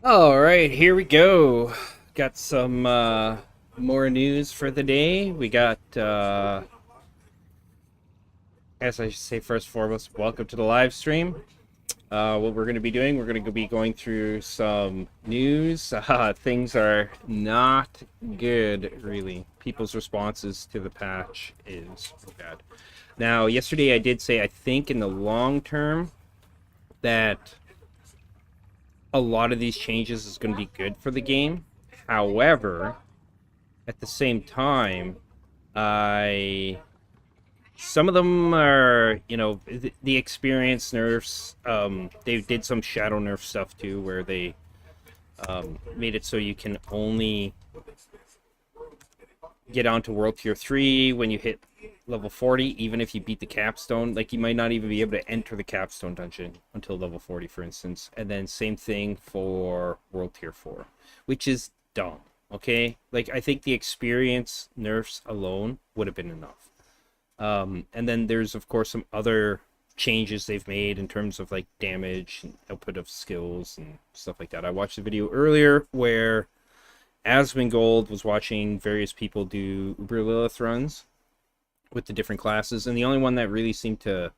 All right, here we go. Got some more news for the day. We got, as I should say, first and foremost, welcome to the live stream. What we're going to be doing, we're going to be going through some news. Things are not good, really. People's responses to the patch is bad. Now, yesterday I did say I think in the long term that a lot of these changes is going to be good for the game. However, at the same time, I some of them are, the experience nerfs. They did some shadow nerf stuff too, where they made it so you can only get onto World Tier 3 when you hit level 40, even if you beat the capstone. Like, you might not even be able to enter the capstone dungeon until level 40, for instance. And then same thing for World Tier 4, which is dumb, okay? Like, I think the experience nerfs alone would have been enough. And then there's, of course, some other changes they've made in terms of, like, damage and output of skills and stuff like that. I watched a video earlier where Asmongold was watching various people do Uber Lilith runs with the different classes, and the only one that really seemed to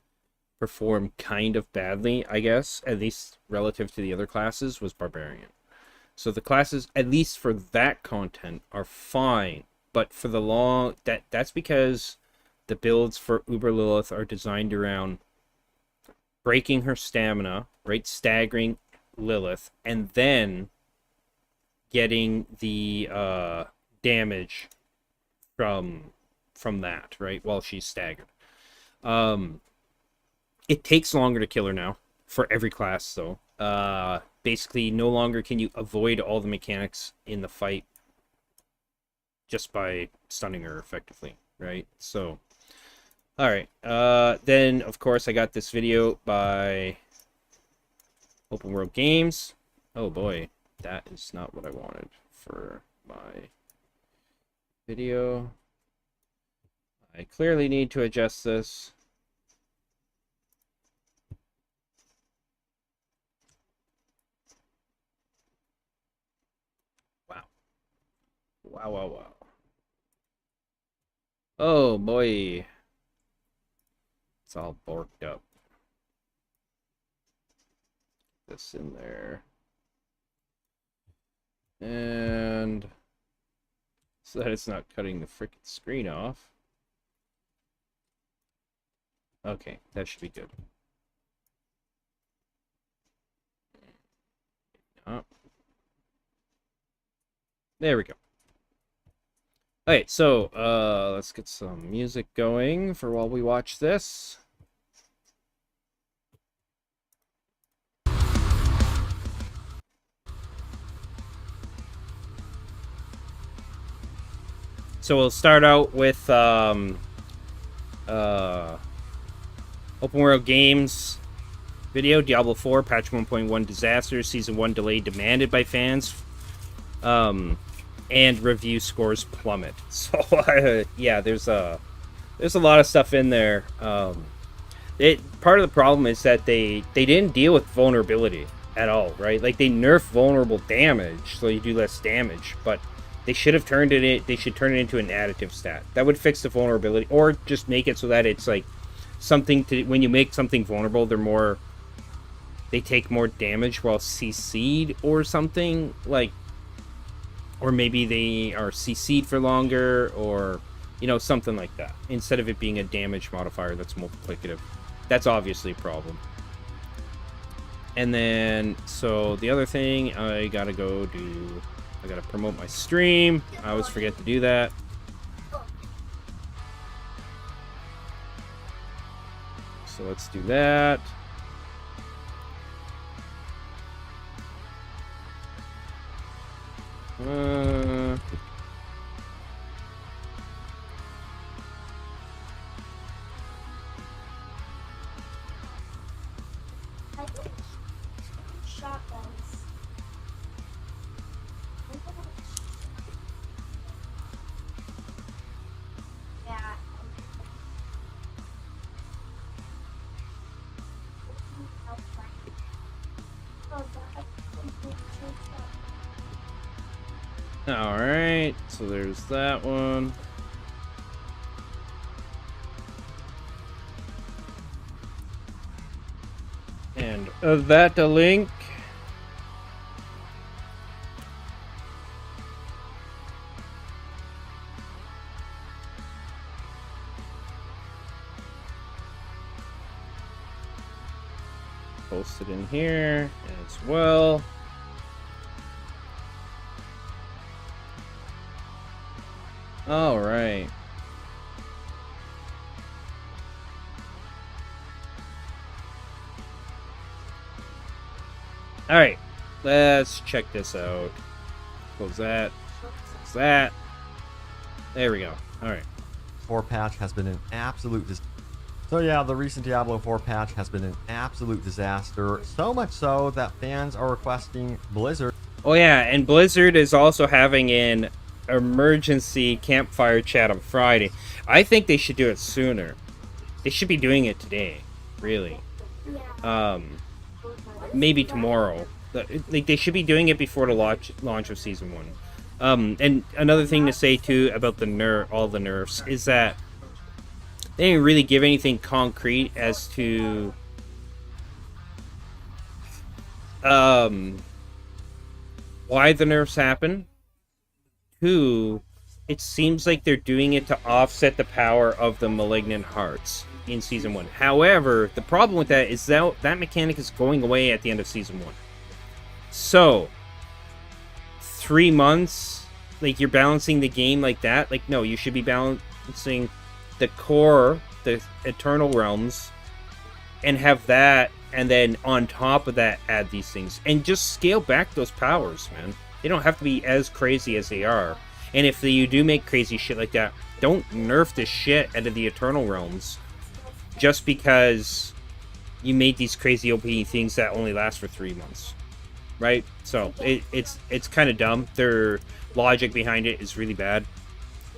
perform kind of badly, I guess, at least relative to the other classes, was Barbarian. So the classes, at least for that content, are fine, but for the long... That's because the builds for Uber Lilith are designed around breaking her stamina, right? Staggering Lilith, and then getting the damage from that, right, while she's staggered. It takes longer to kill her now for every class, though. Basically, no longer can you avoid all the mechanics in the fight just by stunning her effectively, right? So, all right. Then, of course, I got this video by Open World Games. Oh boy, that is not what I wanted for my video. I clearly need to adjust this. Wow. Wow, wow, wow. Oh boy. It's all borked up. This in there. And so that it's not cutting the frickin' screen off. Okay, that should be good. Oh. There we go. Alright, so let's get some music going for while we watch this. So we'll start out with Open World Games video, Diablo 4, patch 1.1 disaster, season 1 delay demanded by fans, and review scores plummet. So yeah, there's a lot of stuff in there. Part of the problem is that they didn't deal with vulnerability at all, right? Like, they nerf vulnerable damage so you do less damage, but they should have turned it. They should turn it into an additive stat that would fix the vulnerability, or just make it so that it's like something to, when you make something vulnerable, they take more damage while CC'd or something, like, or maybe they are CC'd for longer, or something like that, instead of it being a damage modifier that's multiplicative. That's obviously a problem. And then, so the other thing I gotta promote my stream. I always forget to do that. So let's do that. Alright, so there's that one. And that a link. Posted in here as well. All right. All right. Let's check this out. Close that. Close that. There we go. All right. 4 patch has been an absolute disaster. So yeah, the recent Diablo 4 patch has been an absolute disaster. So much so that fans are requesting Blizzard. Oh yeah, and Blizzard is also having an emergency campfire chat on Friday. I think they should do it sooner. They should be doing it today, really. Maybe tomorrow. Like, they should be doing it before the launch of Season 1. And another thing to say, too, about all the nerfs is that they didn't really give anything concrete as to why the nerfs happen. 2, it seems like they're doing it to offset the power of the Malignant Hearts in Season 1. However, the problem with that is that mechanic is going away at the end of Season 1. So, 3 months, like, you're balancing the game like that? Like, no, you should be balancing the core, the Eternal Realms, and have that, and then on top of that, add these things. And just scale back those powers, man. They don't have to be as crazy as they are. And if you do make crazy shit like that, don't nerf the shit out of the Eternal Realms just because you made these crazy OP things that only last for 3 months. Right? So, it's kind of dumb. Their logic behind it is really bad.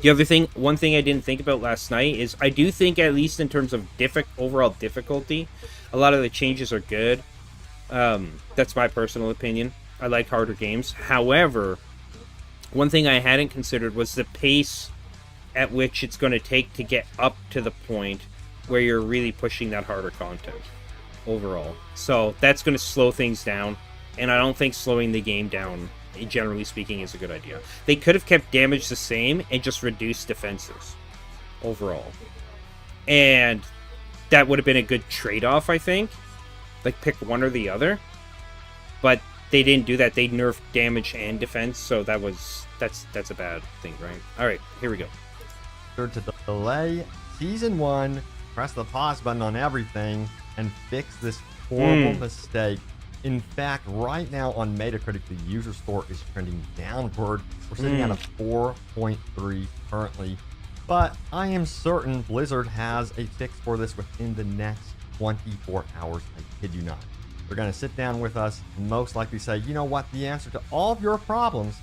The other thing, one thing I didn't think about last night is I do think, at least in terms of overall difficulty, a lot of the changes are good. That's my personal opinion. I like harder games. However, one thing I hadn't considered was the pace at which it's going to take to get up to the point where you're really pushing that harder content overall. So that's going to slow things down, and I don't think slowing the game down, generally speaking, is a good idea. They could have kept damage the same and just reduced defenses overall. And that would have been a good trade-off, I think. Like, pick one or the other. But they didn't do that. They nerfed damage and defense, so that's a bad thing, right? Alright, here we go. To delay Season 1, press the pause button on everything, and fix this horrible mistake. In fact, right now on Metacritic, the user score is trending downward. We're sitting at a 4.3 currently. But I am certain Blizzard has a fix for this within the next 24 hours. I kid you not. They're going to sit down with us and most likely say, you know what, the answer to all of your problems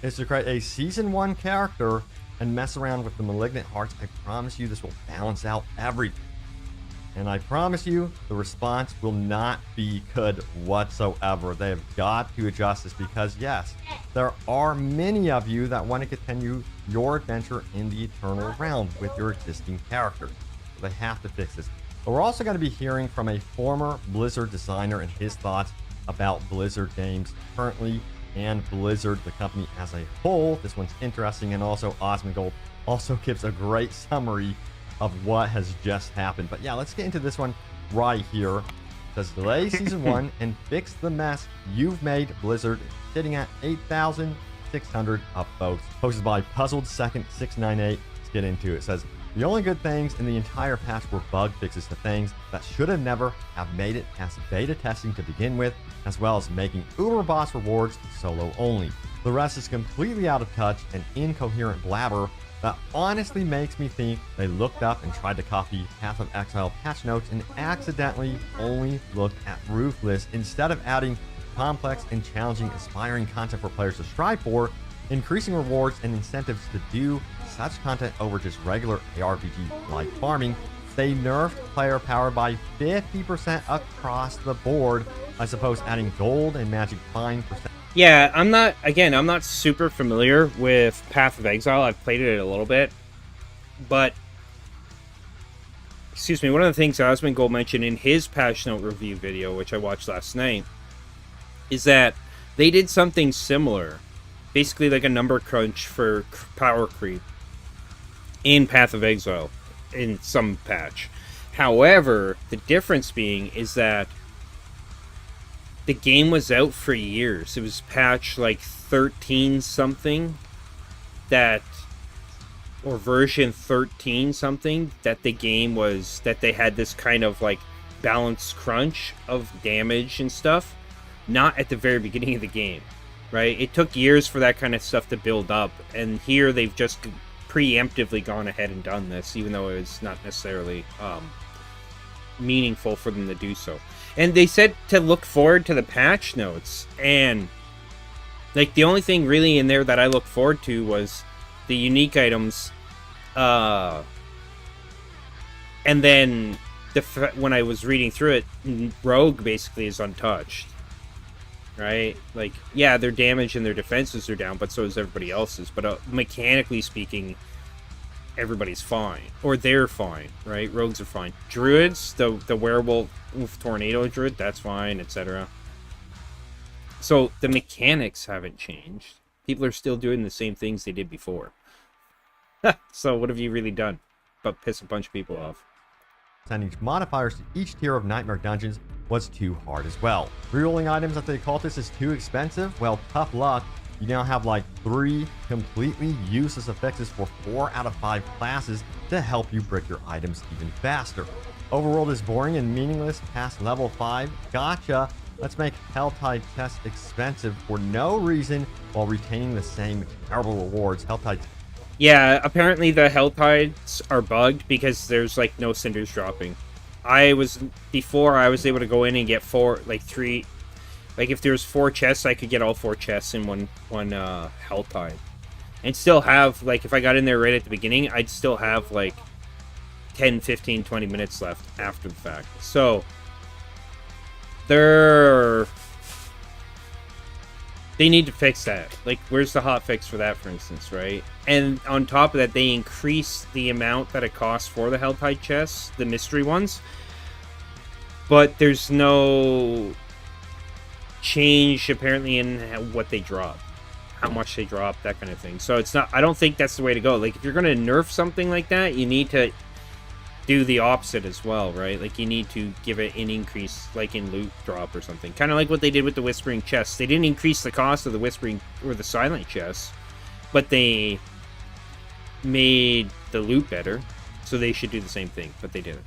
is to create a Season 1 character and mess around with the Malignant Hearts. I promise you this will balance out everything. And I promise you, the response will not be good whatsoever. They have got to adjust this because, yes, there are many of you that want to continue your adventure in the Eternal Realm with your existing characters. So they have to fix this. But we're also going to be hearing from a former Blizzard designer and his thoughts about Blizzard games currently and Blizzard, the company as a whole. This one's interesting, and also Osmongold also gives a great summary of what has just happened. But yeah, let's get into this one right here. It says delay Season 1 and fix the mess you've made. Blizzard sitting at 8,600 upvotes. Posted by Puzzled Second 698. Let's get into it. It says the only good things in the entire patch were bug fixes to things that should have never have made it past beta testing to begin with, as well as making Uber boss rewards solo only. The rest is completely out of touch and incoherent blabber that honestly makes me think they looked up and tried to copy Path of Exile patch notes and accidentally only looked at Ruthless instead of adding complex and challenging aspiring content for players to strive for, increasing rewards and incentives to do such content over just regular ARPG like farming. They nerfed player power by 50% across the board. I suppose adding gold and magic fine Yeah, I'm not super familiar with Path of Exile. I've played it a little bit, but excuse me, one of the things Osmond Gold mentioned in his patch note review video, which I watched last night, is that they did something similar, basically like a number crunch for power creep in Path of Exile in some patch. However, the difference being is that the game was out for years. It was patch like 13 something that, or version 13 something, that the game was, that they had this kind of like balanced crunch of damage and stuff, not at the very beginning of the game, right? It took years for that kind of stuff to build up, and here they've just preemptively gone ahead and done this, even though it was not necessarily meaningful for them to do so. And they said to look forward to the patch notes, and like the only thing really in there that I looked forward to was the unique items, and then when I was reading through it, Rogue basically is untouched, right? Like, yeah, their damage and their defenses are down, but so is everybody else's. But mechanically speaking, everybody's fine, or they're fine, right? Rogues are fine. Druids, the werewolf tornado druid, that's fine, etc. So the mechanics haven't changed. People are still doing the same things they did before. So what have you really done but piss a bunch of people off? Sending modifiers to each tier of Nightmare Dungeons was too hard as well. Rerolling items at the Occultist is too expensive? Well, tough luck. You now have like 3 completely useless affixes for 4 out of 5 classes to help you brick your items even faster. Overworld is boring and meaningless past level 5. Gotcha. Let's make Helltide chests expensive for no reason while retaining the same terrible rewards. Helltide. Yeah, apparently the Helltides are bugged because there's like no cinders dropping. Before I was able to go in and get 3, like if there's 4 chests, I could get all 4 chests in one Helltide. And still have, like, if I got in there right at the beginning, I'd still have like 10, 15, 20 minutes left after the fact. So they need to fix that. Like, where's the hot fix for that, for instance, right? And on top of that, they increase the amount that it costs for the Helltide chests, the mystery ones. But there's no change, apparently, in what they drop. How much they drop, that kind of thing. So it's not... I don't think that's the way to go. Like, if you're going to nerf something like that, you need to do the opposite as well, right? Like, you need to give it an increase, like in loot drop or something. Kind of like what they did with the Whispering chests. They didn't increase the cost of the Whispering or the Silent chests, but they made the loot better, so they should do the same thing, but they didn't.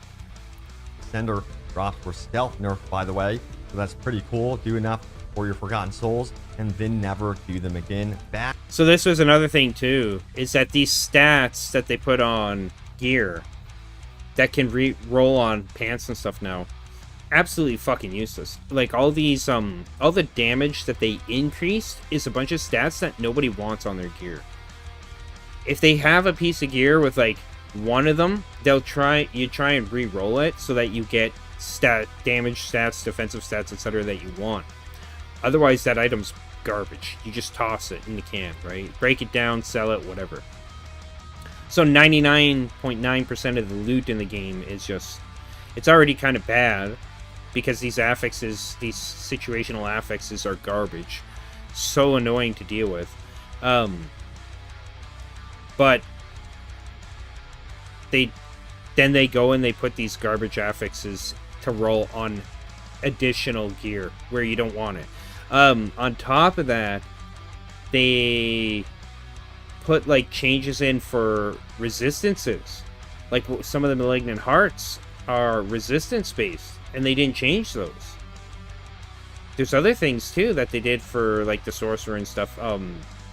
Sender drops for stealth nerf, by the way, so that's pretty cool. Do enough for your Forgotten Souls, and then never do them again. Back. So this was another thing, too, is that these stats that they put on gear that can roll on pants and stuff now, absolutely fucking useless. Like, all these, all the damage that they increased is a bunch of stats that nobody wants on their gear. If they have a piece of gear with, like, one of them, you try and re-roll it so that you get damage stats, defensive stats, etc. that you want. Otherwise, that item's garbage. You just toss it in the can, right? Break it down, sell it, whatever. So 99.9% of the loot in the game is just... It's already kind of bad, because these affixes, these situational affixes are garbage. So annoying to deal with. But they go and they put these garbage affixes to roll on additional gear where you don't want it. On top of that, they put like changes in for resistances. Like some of the Malignant Hearts are resistance based, and they didn't change those. There's other things too that they did for like the Sorcerer and stuff.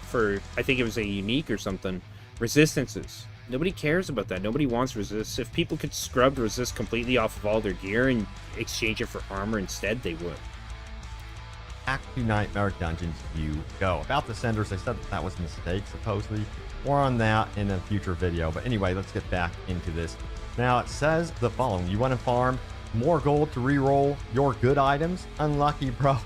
For I think it was a unique or something. Resistances. Nobody cares about that. Nobody wants resist. If people could scrub resist completely off of all their gear and exchange it for armor instead, they would. Back to Nightmare Dungeons you go. About the Senders, they said that was a mistake, supposedly. More on that in a future video. But anyway, let's get back into this. Now, it says the following. You want to farm more gold to reroll your good items? Unlucky, bro.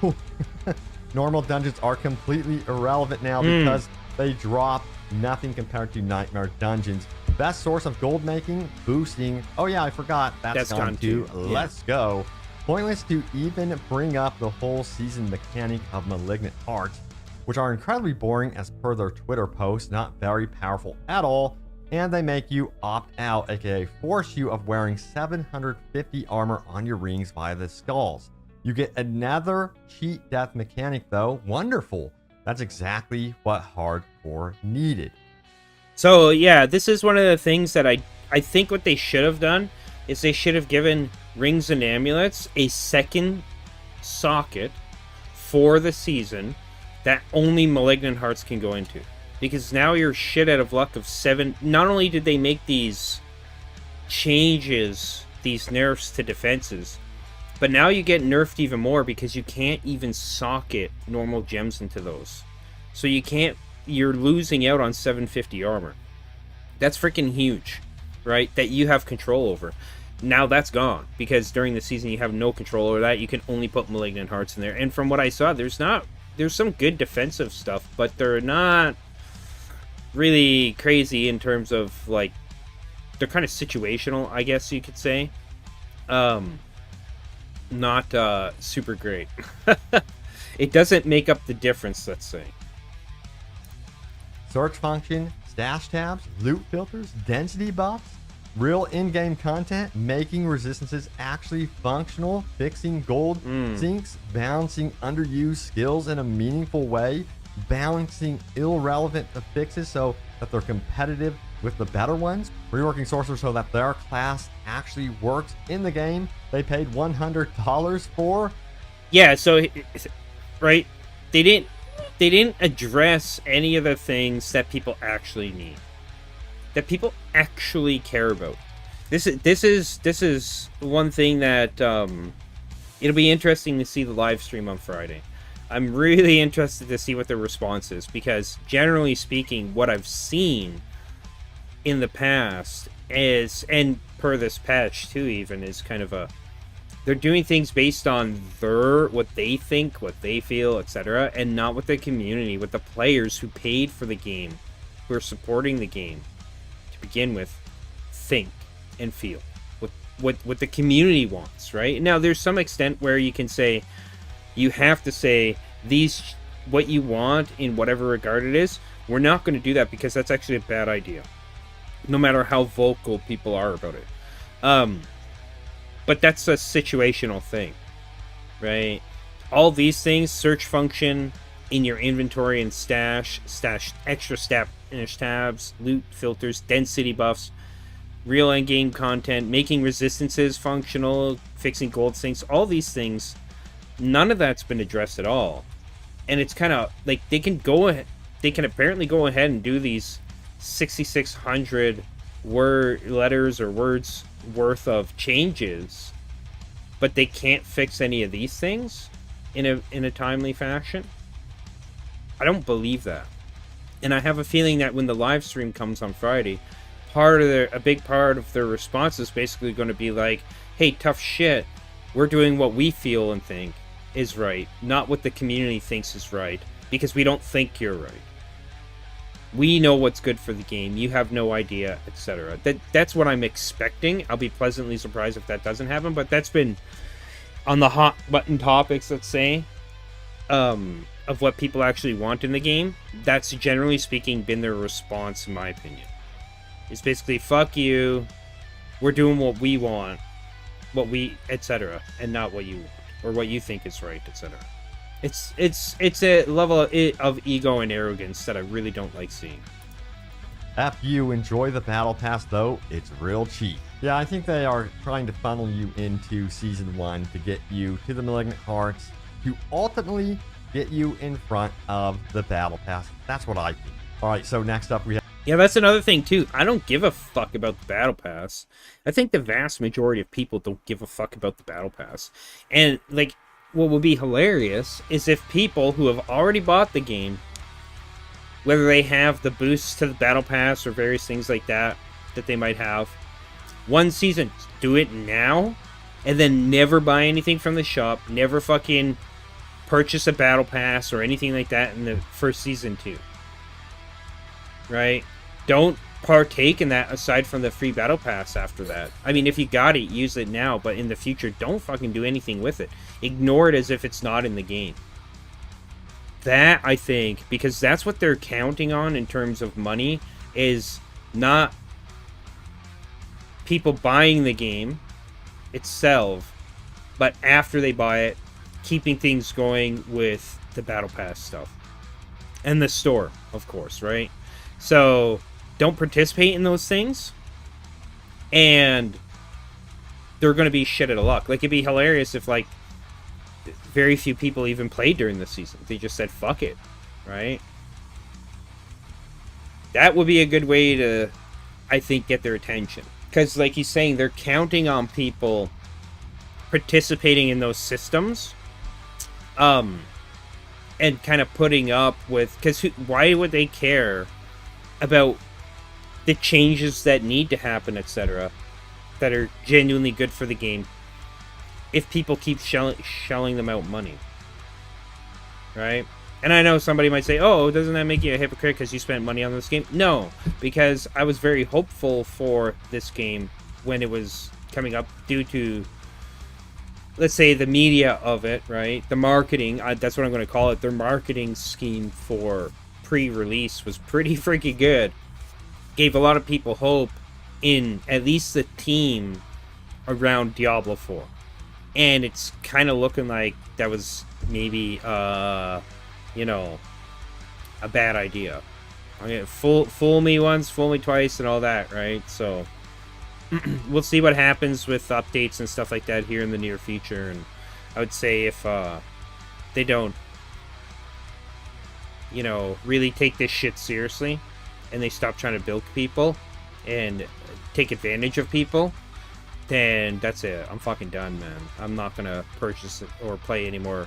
normal dungeons are completely irrelevant now because they drop nothing compared to Nightmare Dungeons. Best source of gold making, boosting. Oh yeah, I forgot. That's gone too. Let's go. Pointless to even bring up the whole season mechanic of Malignant Hearts, which are incredibly boring as per their Twitter post, not very powerful at all, and they make you opt out, aka force you of wearing 750 armor on your rings via the skulls. You get another cheat death mechanic though. Wonderful. That's exactly what hardcore needed. So yeah, this is one of the things that I think what they should have done is they should have given rings and amulets a second socket for the season that only Malignant Hearts can go into. Because now you're shit out of luck of 7. Not only did they make these changes, these nerfs to defenses, but now you get nerfed even more because you can't even socket normal gems into those. So you're losing out on 750 armor. That's freaking huge, right? That you have control over. Now that's gone because during the season you have no control over that. You can only put Malignant Hearts in there. And from what I saw, there's some good defensive stuff, but they're not really crazy in terms of, like, they're kind of situational, I guess you could say. Not super great. It doesn't make up the difference, let's say. Search function, stash tabs, loot filters, density buffs, real in-game content, making resistances actually functional, fixing gold sinks, balancing underused skills in a meaningful way, balancing irrelevant fixes so that they're competitive with the better ones, reworking sorcerers so that their class actually works in the game they paid $100 for. Yeah, so right, they didn't address any of the things that people actually need, that people actually care about. This is one thing that it'll be interesting to see the live stream on Friday. I'm really interested to see what the response is, because generally speaking, what I've seen in the past is, and per this patch too even, is kind of they're doing things based on what they think, what they feel, etc., and not what the community, what the players who paid for the game, who are supporting the game to begin with, think and feel, what the community wants, right? Now, there's some extent where you can say, you have to say, what you want in whatever regard it is. We're not going to do that because that's actually a bad idea, no matter how vocal people are about it. But that's a situational thing, right? All these things, search function in your inventory and stash extra stash tabs, loot filters, density buffs, real endgame content, making resistances functional, fixing gold sinks, all these things, none of that's been addressed at all. And it's kind of like they can apparently go ahead and do these 6,600 letters or words worth of changes, but they can't fix any of these things in a timely fashion. I don't believe that. And I have a feeling that when the live stream comes on Friday, a big part of their response is basically going to be like, hey, tough shit, we're doing what we feel and think is right, not what the community thinks is right, because we don't think you're right. We know what's good for the game. You have no idea, etc. That's what I'm expecting. I'll be pleasantly surprised if that doesn't happen, but that's been on the hot button topics, let's say, of what people actually want in the game. That's generally speaking been their response, in my opinion. It's basically, fuck you, we're doing what we want, etc., and not what you want, or what you think is right, etc. It's a level of ego and arrogance that I really don't like seeing. After you enjoy the battle pass, though, it's real cheap. Yeah, I think they are trying to funnel you into Season 1 to get you to the Malignant Hearts, to ultimately get you in front of the battle pass. That's what I think. Alright, so next up we have... Yeah, that's another thing, too. I don't give a fuck about the battle pass. I think the vast majority of people don't give a fuck about the battle pass. And, like, what would be hilarious is if people who have already bought the game, whether they have the boosts to the battle pass or various things like that they might have, one season, do it now, and then never buy anything from the shop, never fucking purchase a battle pass or anything like that in the first season too. Right? Don't partake in that aside from the free battle pass after that. I mean, if you got it, use it now, but in the future, don't fucking do anything with it. Ignore it as if it's not in the game. That, I think, because that's what they're counting on in terms of money, is not people buying the game itself, but after they buy it, keeping things going with the battle pass stuff. And the store, of course, right? So don't participate in those things, and they're going to be shit out of luck. Like, it'd be hilarious if, like, very few people even played during the season. They just said, fuck it, right? That would be a good way to, I think, get their attention. Because, like he's saying, they're counting on people participating in those systems, and kind of putting up with... Because why would they care about the changes that need to happen, etc., that are genuinely good for the game, if people keep shelling them out money, right? And I know somebody might say, oh, doesn't that make you a hypocrite because you spent money on this game? No, because I was very hopeful for this game when it was coming up due to, let's say, the media of it, right? The marketing, that's what I'm going to call it. Their marketing scheme for pre-release was pretty freaking good. Gave a lot of people hope in at least the team around Diablo 4. And it's kind of looking like that was maybe, you know, a bad idea. I'm gonna fool me once, fool me twice, and all that, right? So we'll see what happens with updates and stuff like that here in the near future. And I would say if they don't, you know, really take this shit seriously, and they stop trying to bilk people and take advantage of people, then that's it. I'm fucking done, man. I'm not gonna purchase it or play any more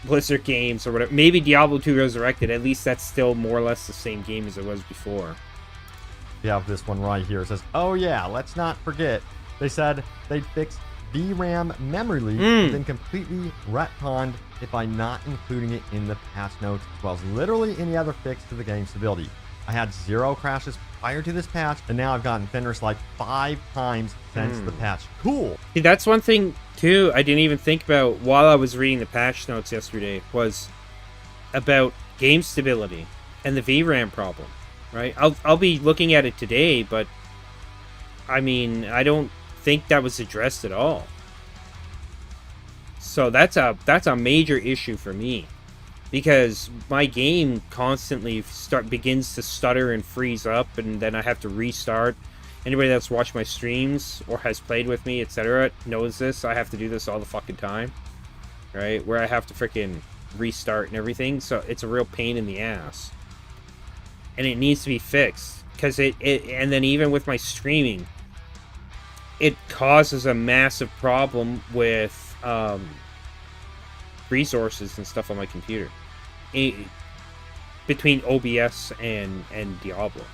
Blizzard games or whatever. Maybe Diablo 2 Resurrected. At least that's still more or less the same game as it was before. We have this one right here. It says, oh yeah, let's not forget. They said they'd fix VRAM memory leak, and then completely retconned it by not including it in the patch notes, as well as literally any other fix to the game's stability. I had 0 crashes prior to this patch, and now I've gotten Fenris like 5 times since the patch. Cool. See, that's one thing, too, I didn't even think about while I was reading the patch notes yesterday, was about game stability and the VRAM problem, right? I'll be looking at it today, but, I mean, I don't think that was addressed at all. So that's a major issue for me. Because my game constantly begins to stutter and freeze up, and then I have to restart. Anybody that's watched my streams or has played with me, etc., knows this. I have to do this all the fucking time, right? Where I have to freaking restart and everything. So it's a real pain in the ass, and it needs to be fixed. Because and then even with my streaming, it causes a massive problem with resources and stuff on my computer. Between OBS and Diablo.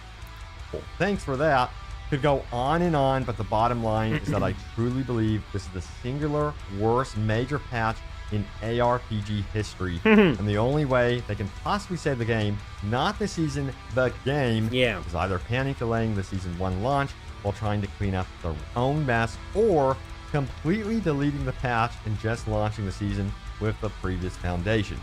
Cool. Thanks for that. Could go on and on, but the bottom line is that I truly believe this is the singular worst major patch in ARPG history. And the only way they can possibly save the game, not the season, the game, is either panic delaying the Season 1 launch while trying to clean up their own mess, or completely deleting the patch and just launching the season with the previous foundation.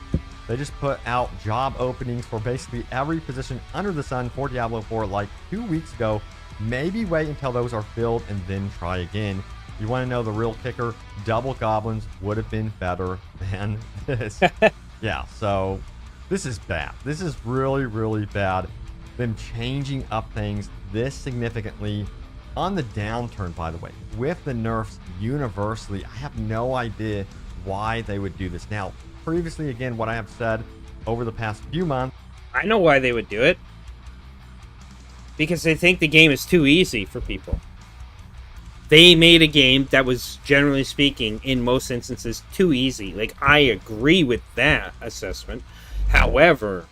They just put out job openings for basically every position under the sun for Diablo 4 like 2 weeks ago. Maybe wait until those are filled and then try again. You want to know the real kicker? Double goblins would have been better than this. Yeah, so this is bad. This is really, really bad. Them changing up things this significantly on the downturn, by the way, with the nerfs universally. I have no idea why they would do this. Now, previously, again, what I have said over the past few months, I know why they would do it. Because they think the game is too easy for people. They made a game that was, generally speaking, in most instances, too easy. Like, I agree with that assessment. However,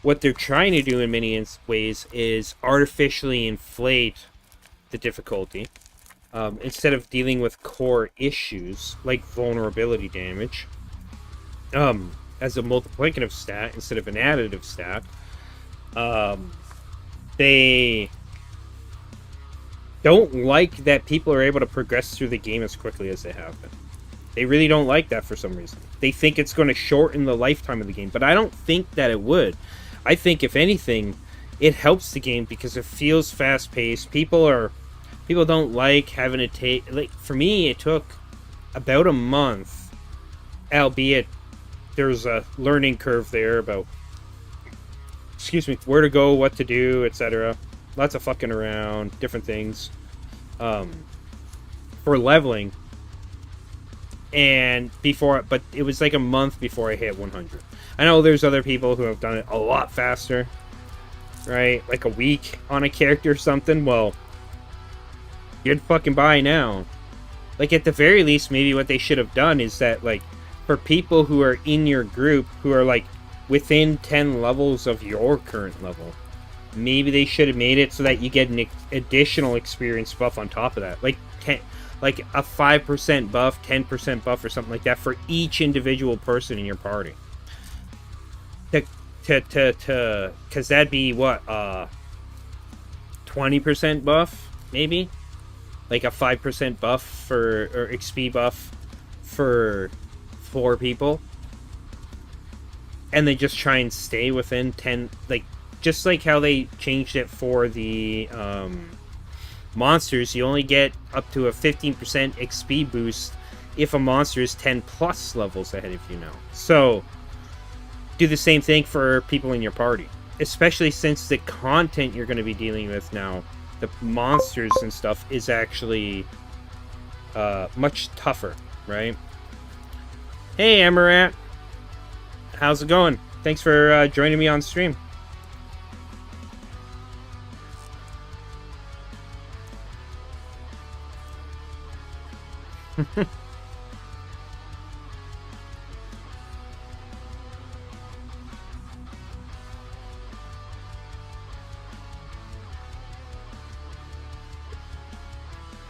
what they're trying to do in many ways is artificially inflate the difficulty. Instead of dealing with core issues like vulnerability damage, as a multiplicative stat instead of an additive stat. They don't like that people are able to progress through the game as quickly as they have been. They really don't like that for some reason. They think it's going to shorten the lifetime of the game, but I don't think that it would. I think, if anything, it helps the game because it feels fast-paced. People don't like having to take... Like, for me, it took about a month, albeit there's a learning curve there about, where to go, what to do, etc. Lots of fucking around, different things for leveling. And but it was like a month before I hit 100. I know there's other people who have done it a lot faster, right? Like a week on a character or something. Well, you'd fucking buy now. Like, at the very least, maybe what they should have done is that, like, for people who are in your group who are, like, within 10 levels of your current level, maybe they should have made it so that you get an additional experience buff on top of that. Like a 5% buff, 10% buff, or something like that for each individual person in your party. Because that'd be, what, 20% buff, maybe? Like a 5% buff or XP buff for 4 people. And they just try and stay within 10, like, just like how they changed it for the monsters. You only get up to a 15% XP boost if a monster is 10 plus levels ahead of you now. So, do the same thing for people in your party. Especially since the content you're going to be dealing with now, the monsters and stuff, is actually much tougher, right? Hey, Amarat. How's it going? Thanks for joining me on stream.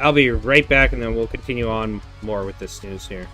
I'll be right back, and then we'll continue on more with this news here.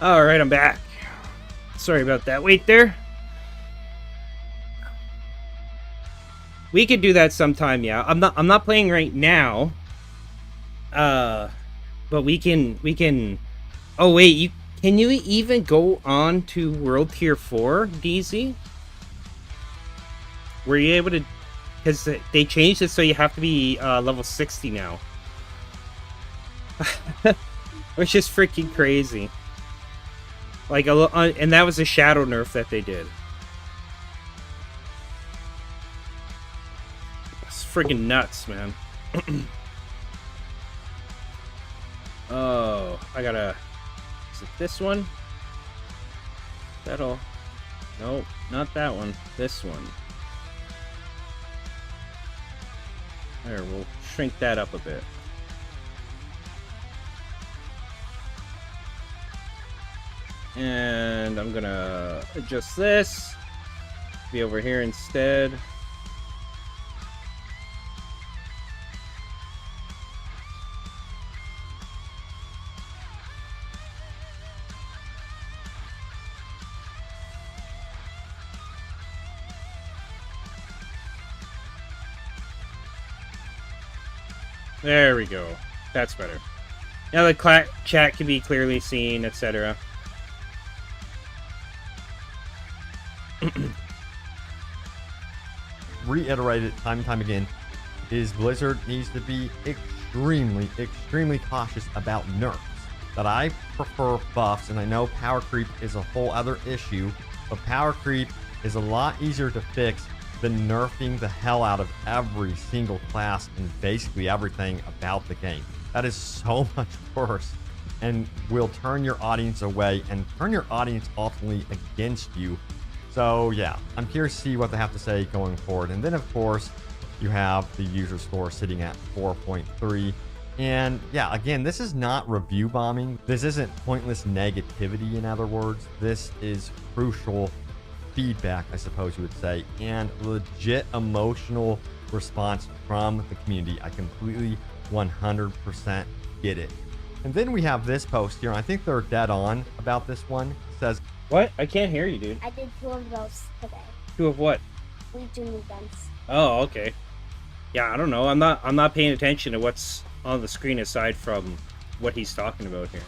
All right, I'm back. Sorry about that. Wait there. We could do that sometime, yeah. I'm not playing right now. But we can. Oh wait, can you even go on to World Tier 4, DZ? Were you able to? Because they changed it so you have to be level 60 now. Which is freaking crazy. Like and that was a shadow nerf that they did. It's freaking nuts, man. Oh, I gotta. Is it this one? That'll. Nope, not that one. This one. There, we'll shrink that up a bit. And I'm gonna adjust this. Be over here instead. There we go. That's better. Now the chat can be clearly seen, etc. Reiterated time and time again, is Blizzard needs to be extremely cautious about nerfs. That I prefer buffs, and I know power creep is a whole other issue, but power creep is a lot easier to fix than nerfing the hell out of every single class and basically everything about the game. That is so much worse and will turn your audience away and turn your audience ultimately against you. So yeah, I'm curious to see what they have to say going forward. And then of course, you have the user score sitting at 4.3. And yeah, again, this is not review bombing. This isn't pointless negativity, in other words. This is crucial feedback, I suppose you would say, and legit emotional response from the community. I completely 100% get it. And then we have this post here, and I think they're dead on about this one. It says, what? I can't hear you, dude. I did 2 of those today. 2 of what? We do new guns. Oh, okay. Yeah, I don't know. I'm not paying attention to what's on the screen aside from what he's talking about here.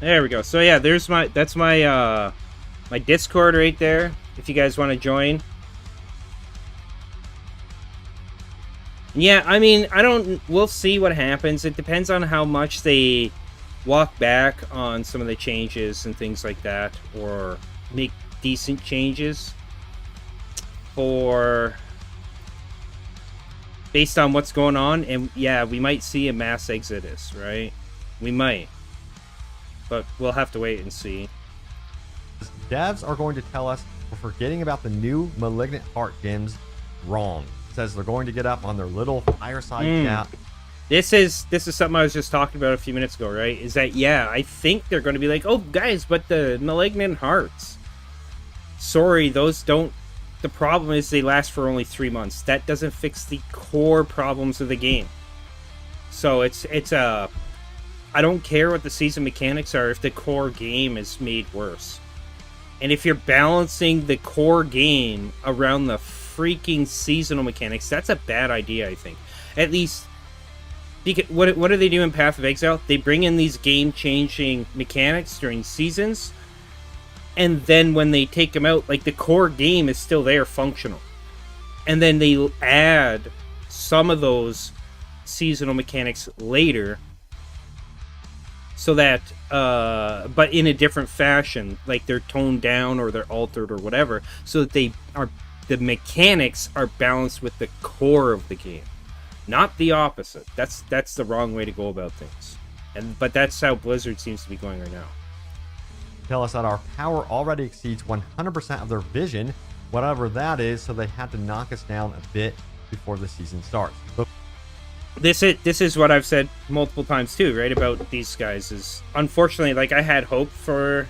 There we go. So yeah, that's my my Discord right there. If you guys want to join. Yeah, I mean, we'll see what happens. It depends on how much they walk back on some of the changes and things like that, or make decent changes based on what's going on. And yeah, we might see a mass exodus, right? We might. But we'll have to wait and see. devs are going to tell us we're forgetting about the new Malignant Heart gems wrong. It says they're going to get up on their little fireside chat. This is something I was just talking about a few minutes ago, right? Is that, yeah, I think they're going to be like, oh, guys, but the Malignant Hearts, sorry, those don't, the problem is they last for only 3 months. That doesn't fix the core problems of the game. So it's I don't care what the season mechanics are if the core game is made worse. And if you're balancing the core game around the freaking seasonal mechanics, that's a bad idea, I think. At least, because what do they do in Path of Exile? They bring in these game-changing mechanics during seasons, and then when they take them out, like, the core game is still there, functional. And then they add some of those seasonal mechanics later, so that, but in a different fashion, like they're toned down or they're altered or whatever, so that the mechanics are balanced with the core of the game, not the opposite. That's the wrong way to go about things, but that's how Blizzard seems to be going right now. Tell us that our power already exceeds 100% of their vision, whatever that is, so they had to knock us down a bit before the season starts. But this is what I've said multiple times too, right, about these guys. Is unfortunately, like, I had hope for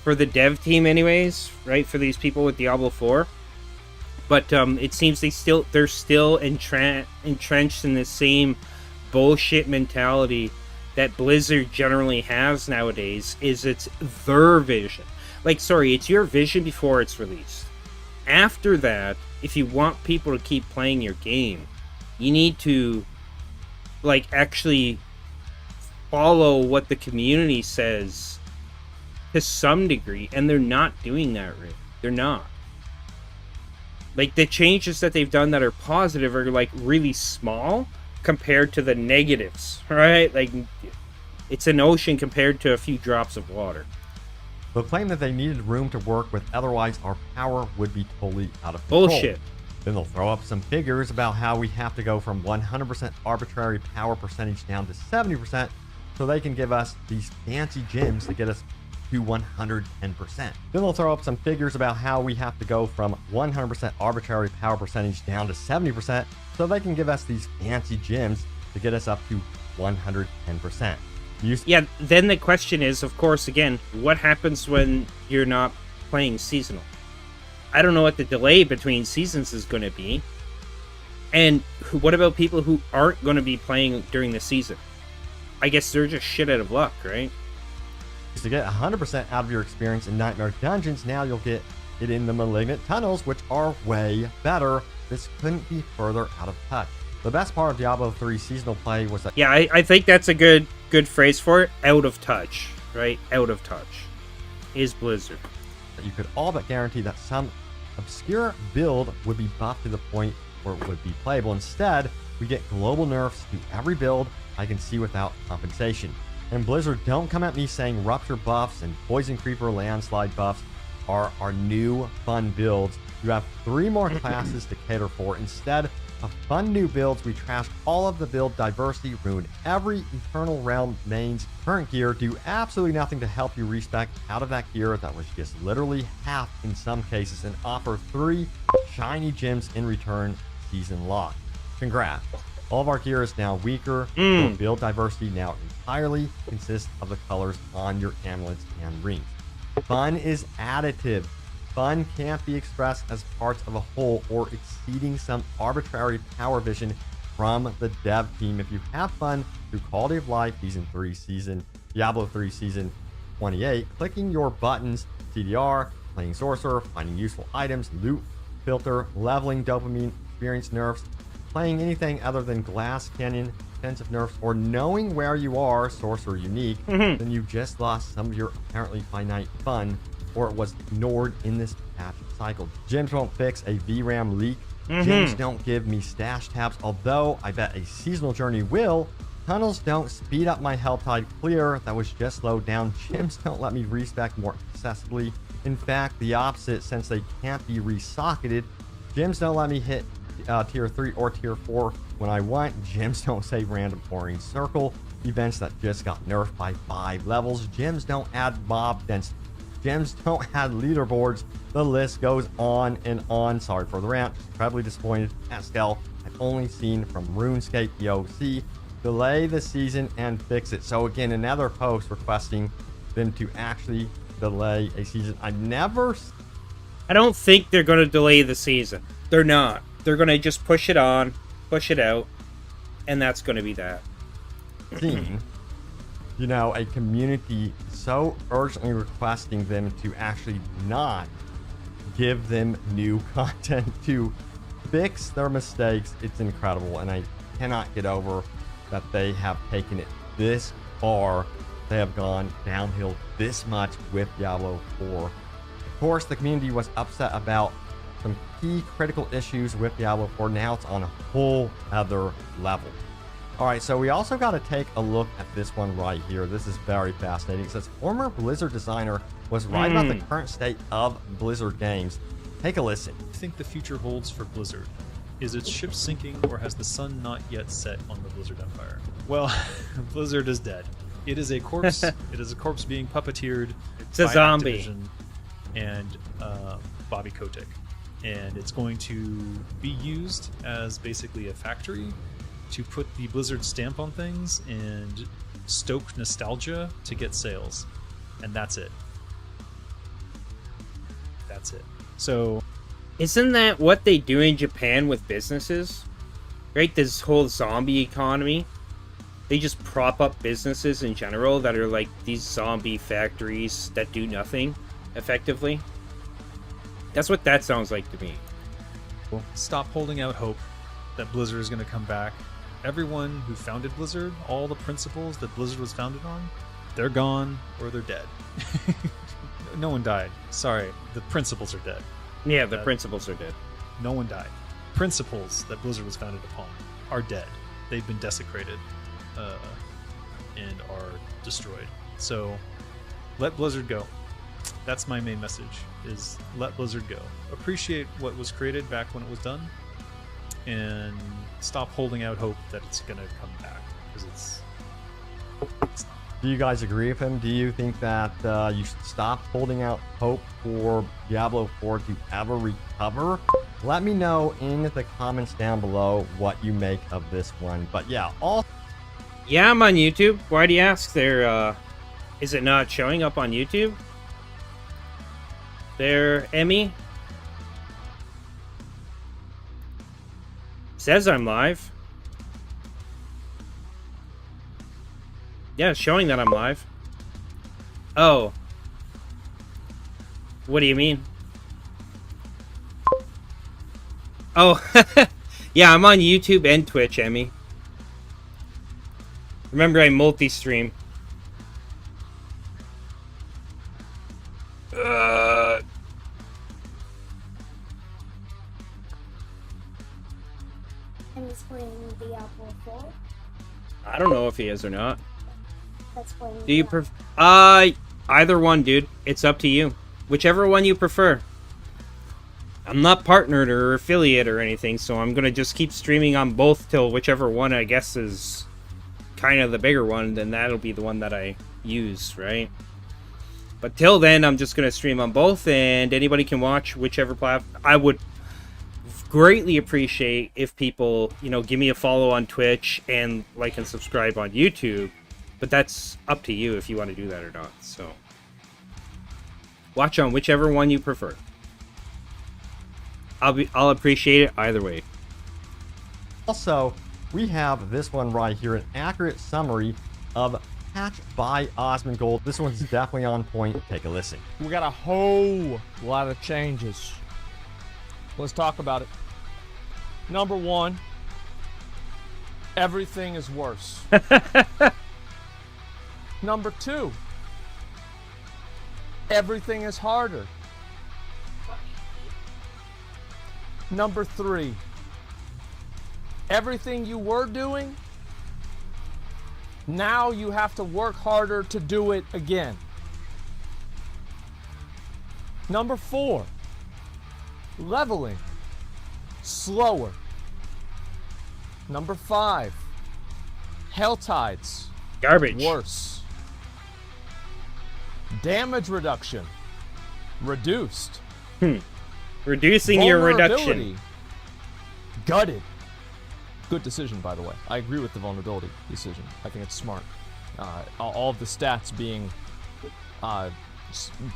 the dev team anyways, right, for these people with Diablo 4, but it seems they're still entrenched in the same bullshit mentality that Blizzard generally has nowadays is it's their vision. Like, sorry, it's your vision before it's released. After that, if you want people to keep playing your game, you need to, like, actually follow what the community says to some degree, and they're not doing that right. They're not. Like, the changes that they've done that are positive are, like, really small compared to the negatives, right? Like, it's an ocean compared to a few drops of water. They'll claim that they needed room to work with, otherwise our power would be totally out of control. Bullshit. Then they'll throw up some figures about how we have to go from 100% arbitrary power percentage down to 70%, so they can give us these fancy gems to get us to 110%. Then they'll throw up some figures about how we have to go from 100% arbitrary power percentage down to 70%, so they can give us these fancy gems to get us up to 110%. Yeah, then the question is, of course, again, what happens when you're not playing seasonal? I don't know what the delay between seasons is going to be. And what about people who aren't going to be playing during the season? I guess they're just shit out of luck, right? To get 100% out of your experience in Nightmare Dungeons, now you'll get it in the Malignant Tunnels, which are way better. This couldn't be further out of touch. The best part of Diablo 3 seasonal play was that... Yeah, I think that's a good phrase for it. Out of touch, right? Out of touch is Blizzard. You could all but guarantee that some obscure build would be buffed to the point where it would be playable. Instead, we get global nerfs to every build I can see without compensation. And Blizzard, don't come at me saying Rupture buffs and Poison Creeper landslide buffs are our new fun builds. You have 3 more classes to cater for. Instead of fun new builds, we trashed all of the build diversity, ruined every Eternal Realm main's current gear, do absolutely nothing to help you respec out of that gear that was just literally half in some cases, and offer 3 shiny gems in return, season lock. Congrats. All of our gear is now weaker. Your build diversity now entirely consists of the colors on your amulets and rings. Fun is additive. Fun can't be expressed as parts of a whole or exceeding some arbitrary power vision from the dev team. If you have fun through quality of life, Diablo 3 Season 28, clicking your buttons, CDR, playing Sorcerer, finding useful items, loot filter, leveling, dopamine, experience nerfs, playing anything other than Glass Canyon, defensive nerfs, or knowing where you are, Sorcerer unique, then you just lost some of your apparently finite fun, or it was ignored in this patch cycle. Gems won't fix a VRAM leak. Gems don't give me stash tabs, although I bet a seasonal journey will. Tunnels don't speed up my health tide clear that was just slowed down. Gems don't let me respec more accessibly. In fact, the opposite, since they can't be resocketed. Gems don't let me hit tier 3 or tier 4 when I want. Gems don't save random pouring circle events that just got nerfed by 5 levels. Gems don't add mob density. Gems don't add leaderboards. The list goes on and on. Sorry for the rant. Incredibly disappointed. Pascal, I've only seen from RuneScape EOC. Delay the season and fix it. So again, another post requesting them to actually delay a season. I don't think they're going to delay the season. They're not. They're going to just push it on, push it out, and that's going to be that. Seen, a community so urgently requesting them to actually not give them new content to fix their mistakes. It's incredible, and I cannot get over that they have taken it this far. They have gone downhill this much with Diablo 4. Of course, the community was upset about some key critical issues with Diablo 4. Now it's on a whole other level. All right, so we also got to take a look at this one right here. This is very fascinating. It says former Blizzard designer was right about the current state of Blizzard games. Take a listen. What do you think the future holds for Blizzard? Is its ship sinking, or has the sun not yet set on the Blizzard Empire? Well, Blizzard is dead. It is a corpse. It is a corpse being puppeteered. It's a zombie. Activision and Bobby Kotick. And it's going to be used as basically a factory to put the Blizzard stamp on things and stoke nostalgia to get sales. And that's it. That's it. So... Isn't that what they do in Japan with businesses? Right? This whole zombie economy. they just prop up businesses in general that are like these zombie factories that do nothing effectively. That's what that sounds like to me. Stop holding out hope that Blizzard is going to come back. Everyone who founded Blizzard, all the principles that Blizzard was founded on, they're gone or they're dead. No one died. Sorry, the principles are dead. Yeah, the principles are dead. No one died. Principles that Blizzard was founded upon are dead. They've been desecrated and are destroyed. So let Blizzard go. That's my main message, is let Blizzard go. Appreciate what was created back when it was done, and stop holding out hope that it's going to come back, because it's not. Do you guys agree with him? Do you think that you should stop holding out hope for Diablo 4 to ever recover? Let me know in the comments down below what you make of this one. But yeah, Yeah, I'm on YouTube. Why do you ask? Is it not showing up on YouTube? There, Emmy. Says I'm live. Yeah, it's showing that I'm live. Oh. What do you mean? Oh, yeah, I'm on YouTube and Twitch, Emmy. Remember, I multi-stream. And he's playing Diablo 4. I don't know if he is or not. That's playing. Do you Diablo. either one, dude. It's up to you. Whichever one you prefer. I'm not partnered or affiliate or anything, so I'm gonna just keep streaming on both till whichever one I guess is kind of the bigger one, then that'll be the one that I use, right? But till then, I'm just gonna stream on both, and anybody can watch whichever platform. I would greatly appreciate if people, give me a follow on Twitch and like and subscribe on YouTube. But that's up to you if you want to do that or not. So watch on whichever one you prefer. I'll appreciate it either way. also, we have this one right here, an accurate summary of Patch by Osmongold. This one's definitely on point. Take a listen. We got a whole lot of changes. Let's talk about it. Number one, everything is worse. Number two, everything is harder. Number three, everything you were doing, now you have to work harder to do it again. Number four, leveling slower. Number five, hell tides Garbage. worse. Damage reduction reduced. Reducing your reduction. Vulnerability gutted. Good decision, by the way. I agree with the vulnerability decision. I think it's smart. All of the stats being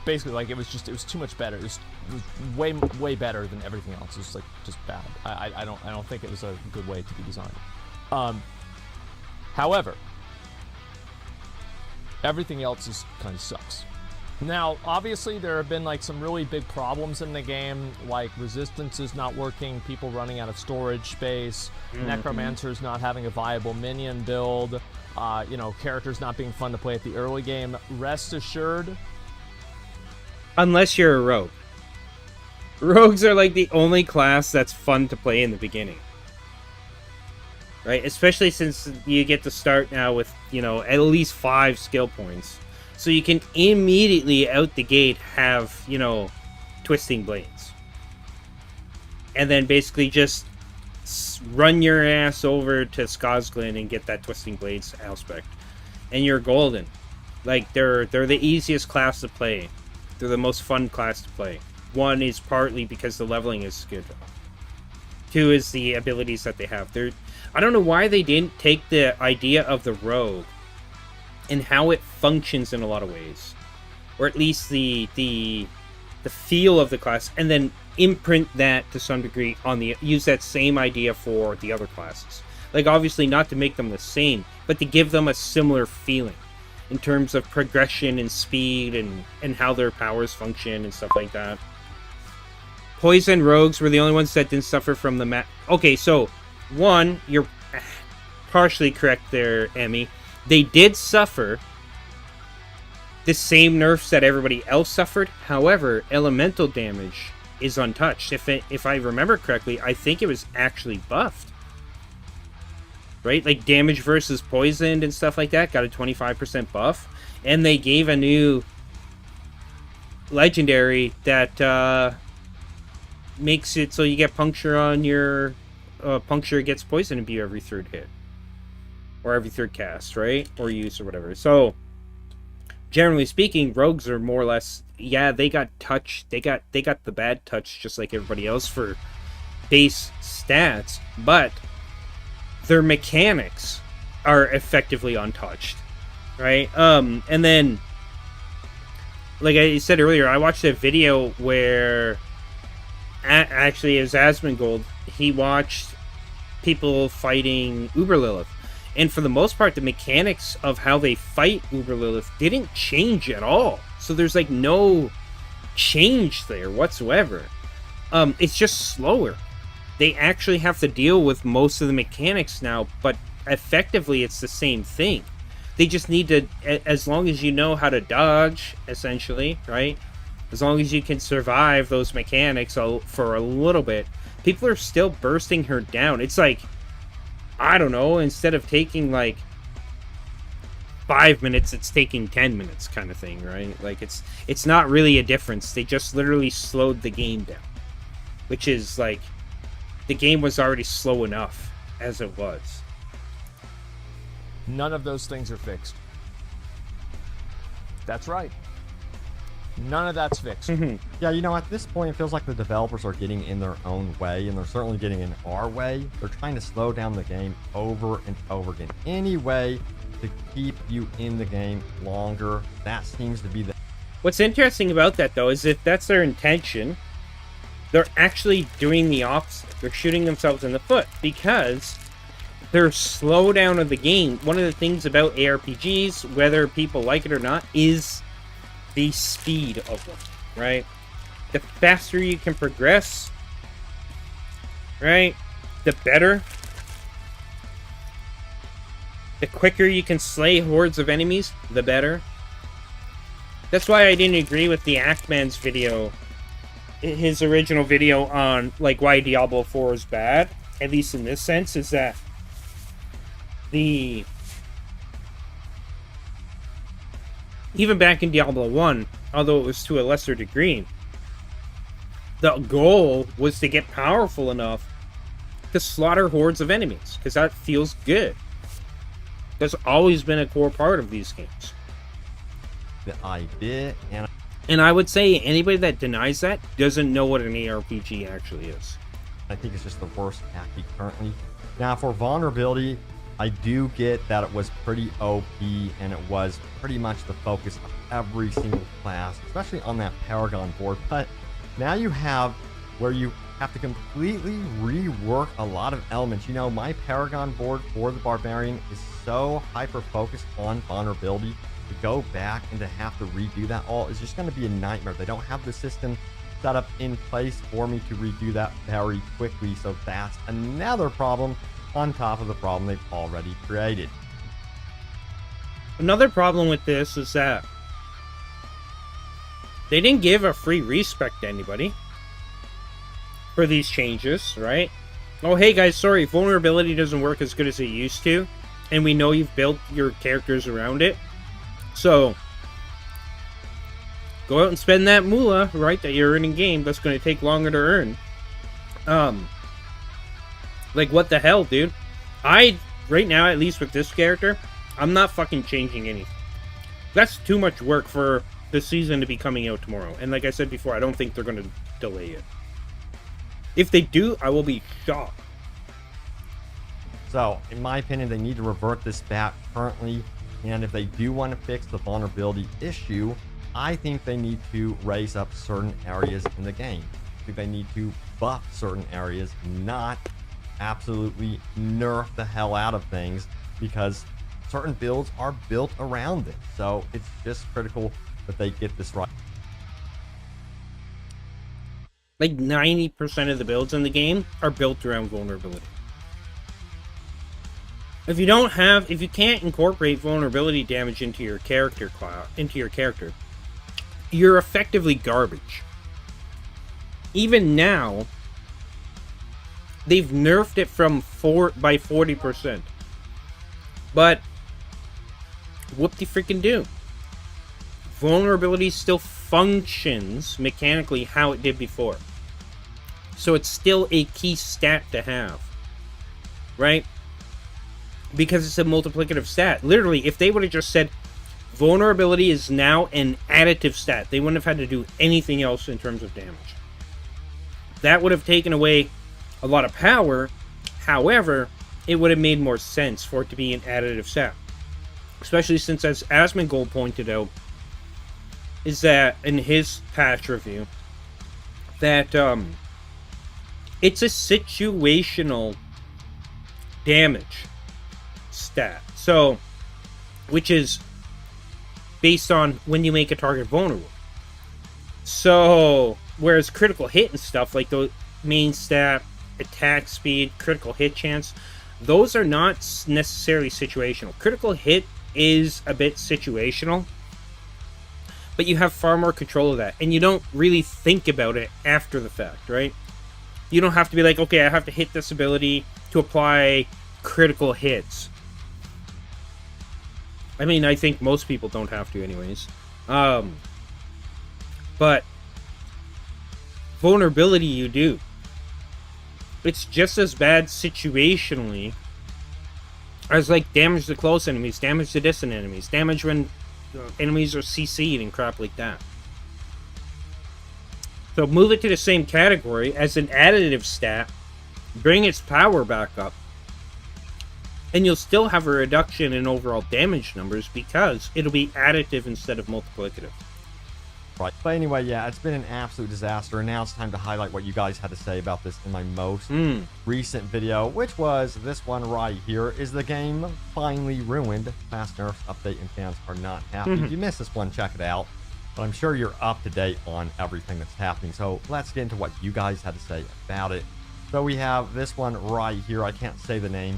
basically like it was too much better. It was way better than everything else. It was like just bad. I don't think it was a good way to be designed. However, everything else is kind of sucks. Now, obviously, there have been like some really big problems in the game, like resistance is not working, people running out of storage space, necromancers not having a viable minion build, characters not being fun to play at the early game. Rest assured, Unless you're a rogue. Rogues are like the only class that's fun to play in the beginning. Right? Especially since you get to start now with, at least 5 skill points. So you can immediately out the gate have, twisting blades. And then basically just run your ass over to Skosglin and get that twisting blades aspect. And you're golden. Like, they're the easiest class to play. They're the most fun class to play. 1 is partly because the leveling is good. 2 is the abilities that they have. I don't know why they didn't take the idea of the rogue and how it functions in a lot of ways, or at least the feel of the class, and then imprint that to some degree on use that same idea for the other classes. Like, obviously not to make them the same, but to give them a similar feeling in terms of progression and speed and how their powers function and stuff like that. Poison rogues were the only ones that didn't suffer from the Okay, so, one, you're partially correct there, Emmy. They did suffer the same nerfs that everybody else suffered. However, elemental damage is untouched. If I remember correctly, I think it was actually buffed. Right? Like, damage versus poisoned and stuff like that got a 25% buff. And they gave a new legendary that makes it so you get puncture on your... puncture gets poison and be every third hit. Or every third cast, right? Or use or whatever. So, generally speaking, rogues are more or less... Yeah, they got touch. They got the bad touch just like everybody else for base stats. But their mechanics are effectively untouched. Right? And then... Like I said earlier, I watched a video where... Actually, as Asmongold, he watched people fighting Uber Lilith. And for the most part, the mechanics of how they fight Uber Lilith didn't change at all. So there's like no change there whatsoever. It's just slower. They actually have to deal with most of the mechanics now, but effectively it's the same thing. They just need to, as long as you know how to dodge, essentially, right? As long as you can survive those mechanics for a little bit, people are still bursting her down. It's like, I don't know, instead of taking like 5 minutes, it's taking 10 minutes kind of thing, right? Like, it's not really a difference. They just literally slowed the game down. Which is like, the game was already slow enough as it was. None of those things are fixed. That's right. None of that's fixed. Yeah, you know, at this point, it feels like the developers are getting in their own way, and they're certainly getting in our way. They're trying to slow down the game over and over again. Any way to keep you in the game longer, that seems to be the... What's interesting about that, though, is if that's their intention, they're actually doing the opposite. They're shooting themselves in the foot, because their slowdown of the game, one of the things about ARPGs, whether people like it or not, is the speed of them, right? The faster you can progress, right, the better. The quicker you can slay hordes of enemies, the better. That's why I didn't agree with the Ackman's video, his original video on like why Diablo 4 is bad, at least in this sense, is that even back in Diablo 1, although it was to a lesser degree, the goal was to get powerful enough to slaughter hordes of enemies, because that feels good. That's always been a core part of these games. The idea, and I would say anybody that denies that doesn't know what an ARPG actually is. I think it's just the worst tactic currently. Now, for vulnerability, I do get that it was pretty OP, and it was pretty much the focus of every single class, especially on that Paragon board. But now you have where you have to completely rework a lot of elements. You know, my Paragon board for the Barbarian is so hyper-focused on vulnerability. To go back and to have to redo that all is just going to be a nightmare. They don't have the system set up in place for me to redo that very quickly, so that's another problem on top of the problem they've already created. Another problem with this is that they didn't give a free respec to anybody for these changes, right? Oh, hey guys, sorry, vulnerability doesn't work as good as it used to, and we know you've built your characters around it, so go out and spend that moolah, right, that you're earning game. That's going to take longer to earn. Like, what the hell, dude? Right now, at least with this character, I'm not fucking changing anything. That's too much work for the season to be coming out tomorrow. And like I said before, I don't think they're going to delay it. If they do, I will be shocked. So, in my opinion, they need to revert this back currently. And if they do want to fix the vulnerability issue, I think they need to raise up certain areas in the game. I think they need to buff certain areas, not absolutely nerf the hell out of things because certain builds are built around it. So it's just critical that they get this right. Like 90% of the builds in the game are built around vulnerability. If you can't incorporate vulnerability damage into your character class, you're effectively garbage. Even now, they've nerfed it by 40%. But whoop-de-freaking-do. Vulnerability still functions mechanically how it did before. So it's still a key stat to have. Right? Because it's a multiplicative stat. Literally, if they would have just said, vulnerability is now an additive stat, they wouldn't have had to do anything else in terms of damage. That would have taken away a lot of power. However, it would have made more sense for it to be an additive stat. Especially since, as Asmongold pointed out, is that in his patch review, that it's a situational damage stat. So, which is based on when you make a target vulnerable. So, whereas critical hit and stuff, like the main stat, attack speed, critical hit chance, those are not necessarily situational. Critical hit is a bit situational, but you have far more control of that, and you don't really think about it after the fact, right? You don't have to be like, okay, I have to hit this ability to apply critical hits. I mean, I think most people don't have to anyways. But vulnerability you do. It's just as bad situationally as like damage to close enemies, damage to distant enemies, damage when enemies are CC'd and crap like that. So move it to the same category as an additive stat, bring its power back up, and you'll still have a reduction in overall damage numbers because it'll be additive instead of multiplicative. Right. But anyway, yeah, it's been an absolute disaster, and now it's time to highlight what you guys had to say about this in my most recent video, which was this one right here. Is the game finally ruined? Fast nerfs update and fans are not happy. If you missed this one, check it out. But I'm sure you're up to date on everything that's happening. So let's get into what you guys had to say about it. So we have this one right here. I can't say the name,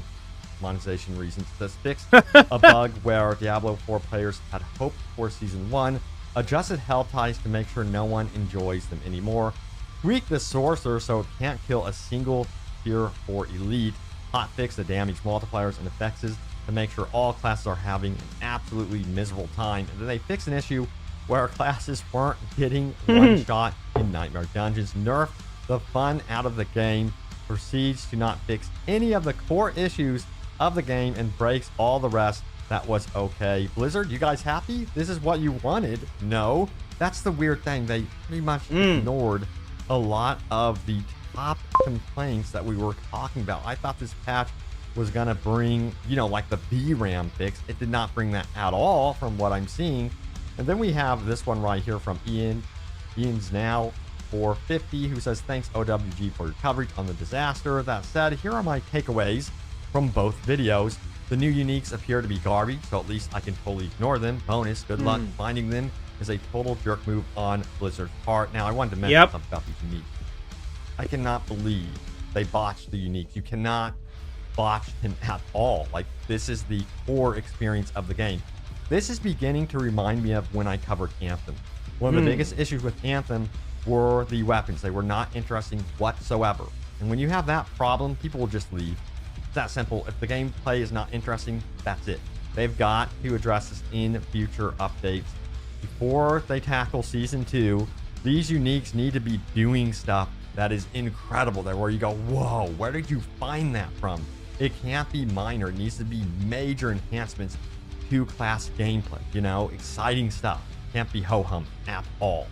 monetization reasons. This fixed a bug where Diablo 4 players had hoped for Season 1. Adjusted health ties to make sure no one enjoys them anymore. Tweak the sorcerer so it can't kill a single tier 4 elite. Hotfix the damage multipliers and effects to make sure all classes are having an absolutely miserable time. And then they fix an issue where classes weren't getting one shot in Nightmare Dungeons. Nerf the fun out of the game. Proceeds to not fix any of the core issues of the game and breaks all the rest. That was okay. Blizzard, you guys happy? This is what you wanted. No. That's the weird thing. They pretty much ignored a lot of the top complaints that we were talking about. I thought this patch was going to bring, you know, like the VRAM fix. It did not bring that at all from what I'm seeing. And then we have this one right here from Ian. Ian's now 450, who says, thanks OWG for your coverage on the disaster. That said, here are my takeaways from both videos. The new uniques appear to be garbage, so at least I can totally ignore them. Bonus, good luck finding them is a total jerk move on Blizzard's part. Now, I wanted to mention something about these uniques. I cannot believe they botched the uniques. You cannot botch them at all. Like, this is the core experience of the game. This is beginning to remind me of when I covered Anthem. One of the biggest issues with Anthem were the weapons. They were not interesting whatsoever. And when you have that problem, people will just leave. It's that simple. If the gameplay is not interesting, that's it. They've got to address this in future updates. Before they tackle Season 2, these uniques need to be doing stuff that is incredible. That where you go, whoa, where did you find that from? It can't be minor. It needs to be major enhancements to class gameplay. You know, exciting stuff. Can't be ho-hum at all.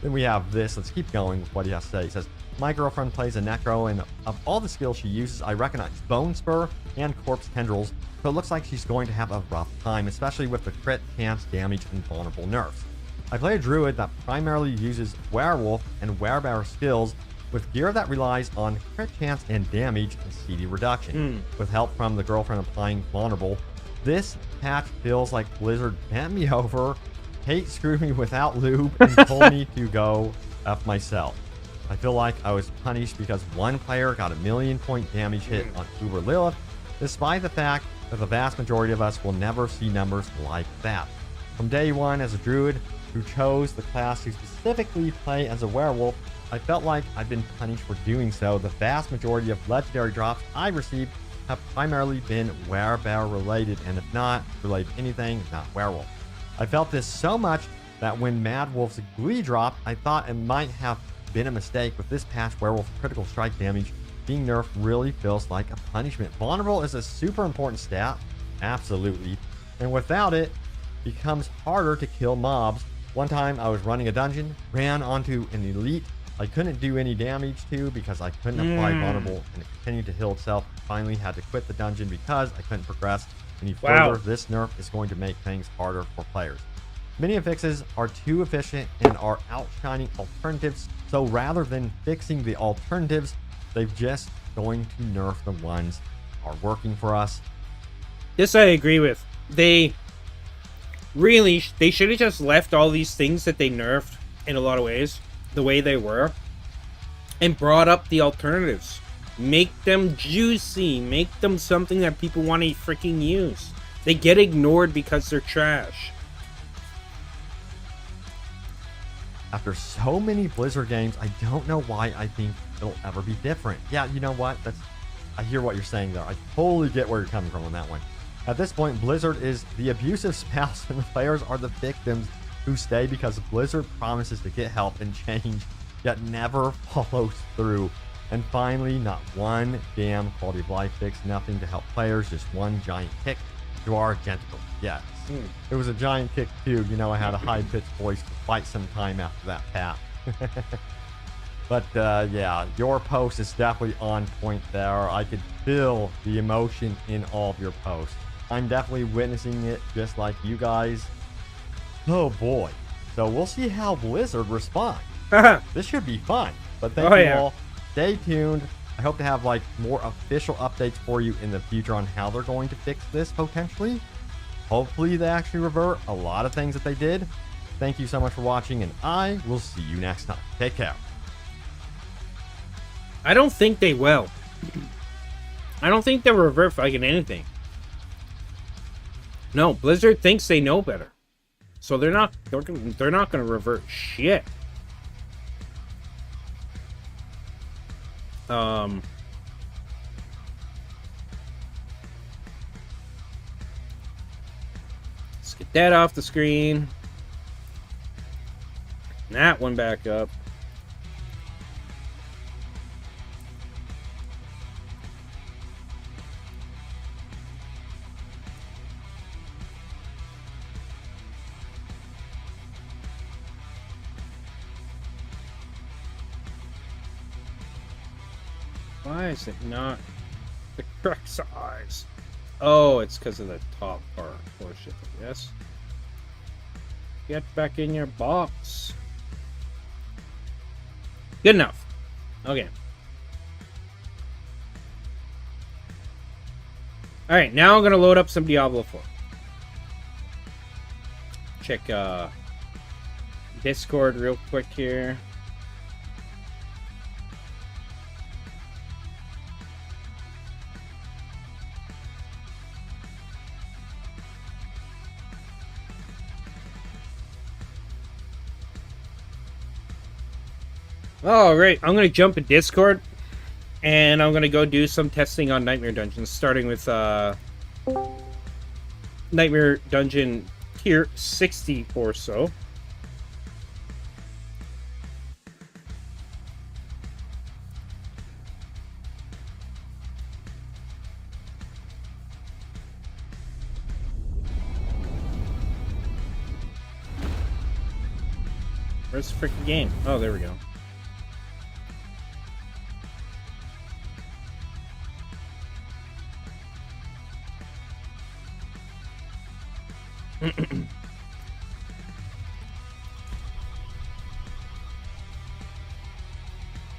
Then we have this. Let's keep going with what he has to say. He says, my girlfriend plays a Necro, and of all the skills she uses, I recognize Bone Spur and Corpse Tendrils, so it looks like she's going to have a rough time, especially with the crit, chance, damage, and vulnerable nerfs. I play a Druid that primarily uses Werewolf and Werebear skills, with gear that relies on crit chance and damage and CD reduction. With help from the girlfriend applying vulnerable, this patch feels like Blizzard bent me over, hate screwed me without lube, and told me to go F myself. I feel like I was punished because one player got a 1,000,000-point damage hit on Uber Lilith, despite the fact that the vast majority of us will never see numbers like that. From day one as a druid who chose the class to specifically play as a werewolf, I felt like I've been punished for doing so. The vast majority of legendary drops I received have primarily been werebear related, and if not related to anything, not werewolf. I felt this so much that when Mad Wolf's Glee dropped, I thought it might have been a mistake. With this patch, werewolf critical strike damage being nerfed really feels like a punishment. Vulnerable is a super important stat, absolutely, and without it, becomes harder to kill mobs. One time I was running a dungeon, ran onto an elite I couldn't do any damage to because I couldn't apply vulnerable, and it continued to heal itself. Finally had to quit the dungeon because I couldn't progress any further. Wow. This nerf is going to make things harder for players. Many fixes are too efficient and are outshining alternatives, so rather than fixing the alternatives, they're just going to nerf the ones that are working for us. This I agree with. They should have just left all these things that they nerfed in a lot of ways the way they were and brought up the alternatives. Make them juicy. Make them something that people want to freaking use. They get ignored because they're trash. After so many Blizzard games, I don't know why I think it'll ever be different. Yeah, you know what? I hear what you're saying there. I totally get where you're coming from on that one. At this point, Blizzard is the abusive spouse and the players are the victims who stay because Blizzard promises to get help and change, yet never follows through. And finally, not one damn quality of life fix, nothing to help players, just one giant kick to our genitals. Yes, it was a giant kick too. You know, I had a high-pitched voice for quite some time after that pat. But yeah, your post is definitely on point there. I could feel the emotion in all of your posts. I'm definitely witnessing it just like you guys. Oh boy. So we'll see how Blizzard responds. This should be fun. But thank you all. Stay tuned. I hope to have like more official updates for you in the future on how they're going to fix this potentially. Hopefully they actually revert a lot of things that they did. Thank you so much for watching, and I will see you next time. Take care. I don't think they will. I don't think they'll revert fucking anything. No, Blizzard thinks they know better. So they're not going to revert shit. Let's get that off the screen. That one back up. Why is it not the correct size? Oh, it's because of the top part. Bullshit, yes. Get back in your box. Good enough. Okay. Alright, now I'm going to load up some Diablo 4. Check Discord real quick here. Oh, great. I'm going to jump in Discord, and I'm going to go do some testing on Nightmare Dungeons, starting with Nightmare Dungeon tier 60 or so. Where's the freaking game? Oh, there we go.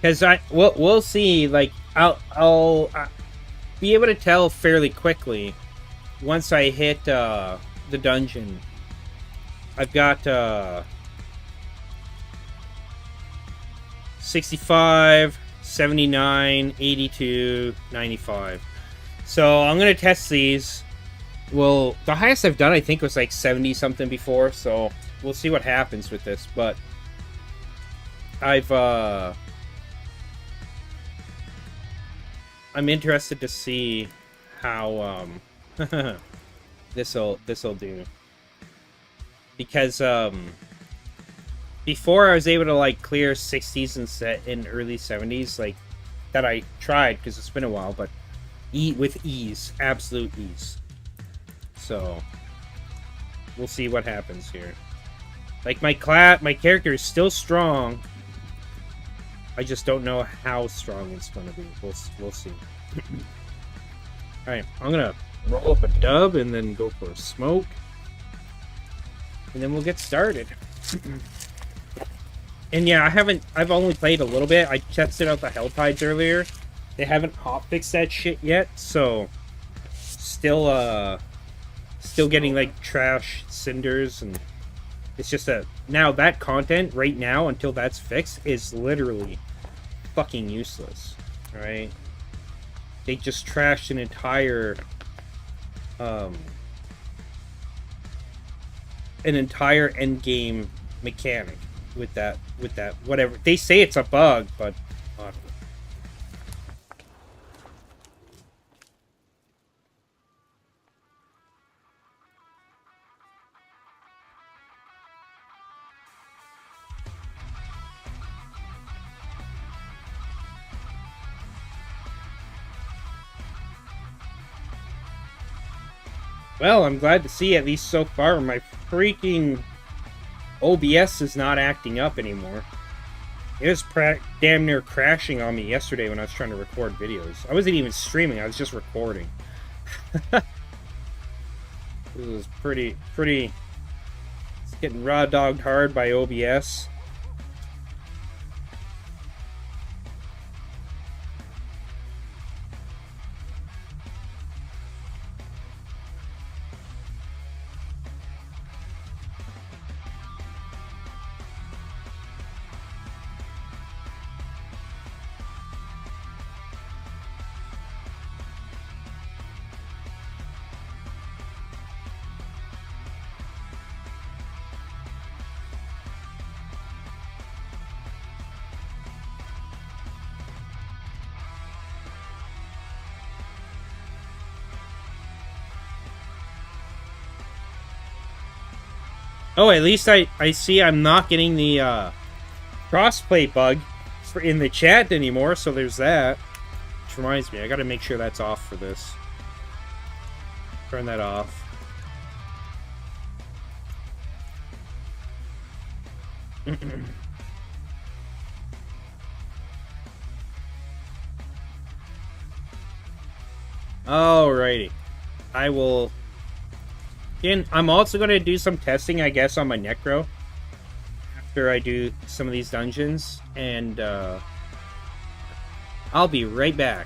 Because we'll see. Like I'll be able to tell fairly quickly once I hit the dungeon. I've got 65, 79, 82, 95. So I'm gonna test these. Well, the highest I've done I think was like 70 something before. So we'll see what happens with this. But I'm interested to see how this'll do, because before I was able to like clear 60s and set in early 70s, like that I tried because it's been a while, but with ease, absolute ease. So we'll see what happens here. Like my character is still strong. I just don't know how strong it's going to be. We'll see. Alright, I'm going to roll up a dub and then go for a smoke. And then we'll get started. And yeah, I've only played a little bit. I tested out the Helltides earlier. They haven't hotfixed that shit yet, so still getting like trash cinders, and it's just now that content right now until that's fixed is literally fucking useless. Alright? They just trashed an entire end game mechanic with that whatever. They say it's a bug, but well, I'm glad to see at least so far my freaking OBS is not acting up anymore. It was damn near crashing on me yesterday when I was trying to record videos. I wasn't even streaming, I was just recording. This is pretty... It's getting raw-dogged hard by OBS. Oh, at least I see I'm not getting the crossplay bug in the chat anymore, so there's that. Which reminds me, I gotta make sure that's off for this. Turn that off. Alrighty. I will... And I'm also going to do some testing, I guess, on my Necro after I do some of these dungeons, and I'll be right back.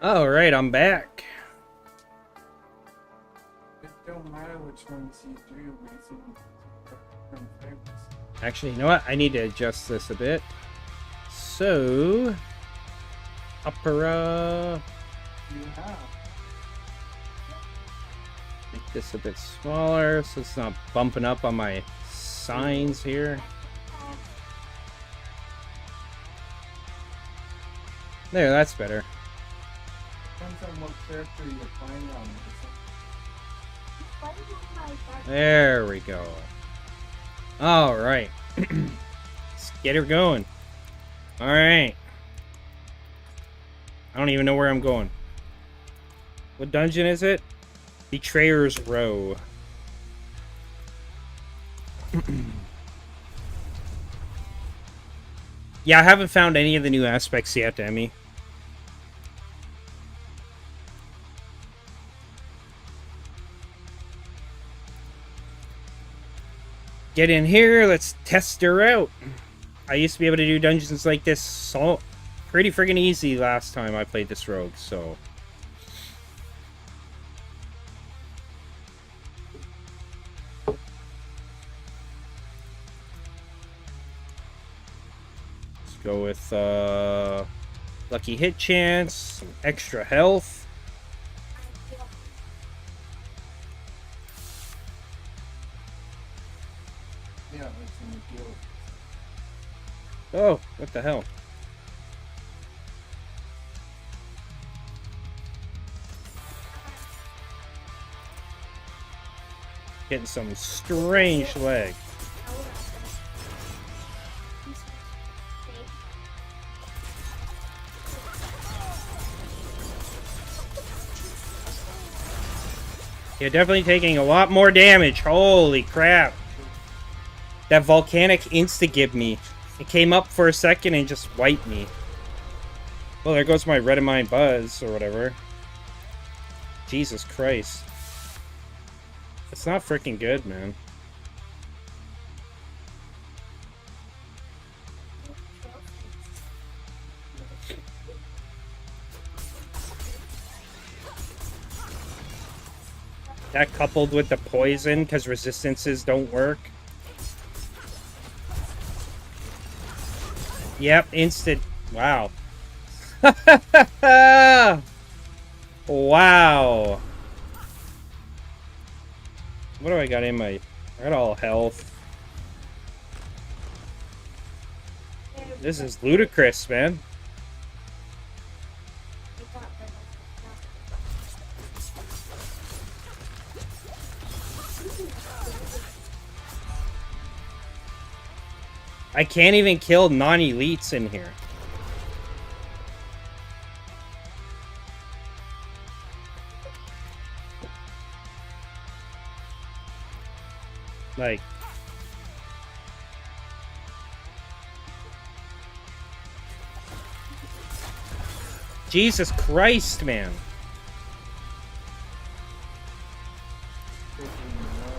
All right, I'm back. It don't matter which ones you do, basically. From favorites. Actually, you know what? I need to adjust this a bit. So, opera. You have. Make this a bit smaller so it's not bumping up on my signs here. There, that's better. Depends on what character you're playing on. There we go. All right. Let's get her going. All right. I don't even know where I'm going. What dungeon is it? Betrayer's Row. Yeah, I haven't found any of the new aspects yet, Emmy. Get in here, let's test her out. I used to be able to do dungeons like this so pretty friggin' easy last time I played this rogue, so. Let's go with lucky hit chance, some extra health. Yeah, it's in the guild. Oh, what the hell? Getting some strange lag. You're definitely taking a lot more damage. Holy crap. That volcanic insta-gib me. It came up for a second and just wiped me. Well, there goes my Redamine Buzz, or whatever. Jesus Christ. It's not freaking good, man. That coupled with the poison, because resistances don't work. Yep, instant. Wow. Wow. What do I got in my... I got all health. This is ludicrous, man. I can't even kill non-elites in here. Like... Jesus Christ, man.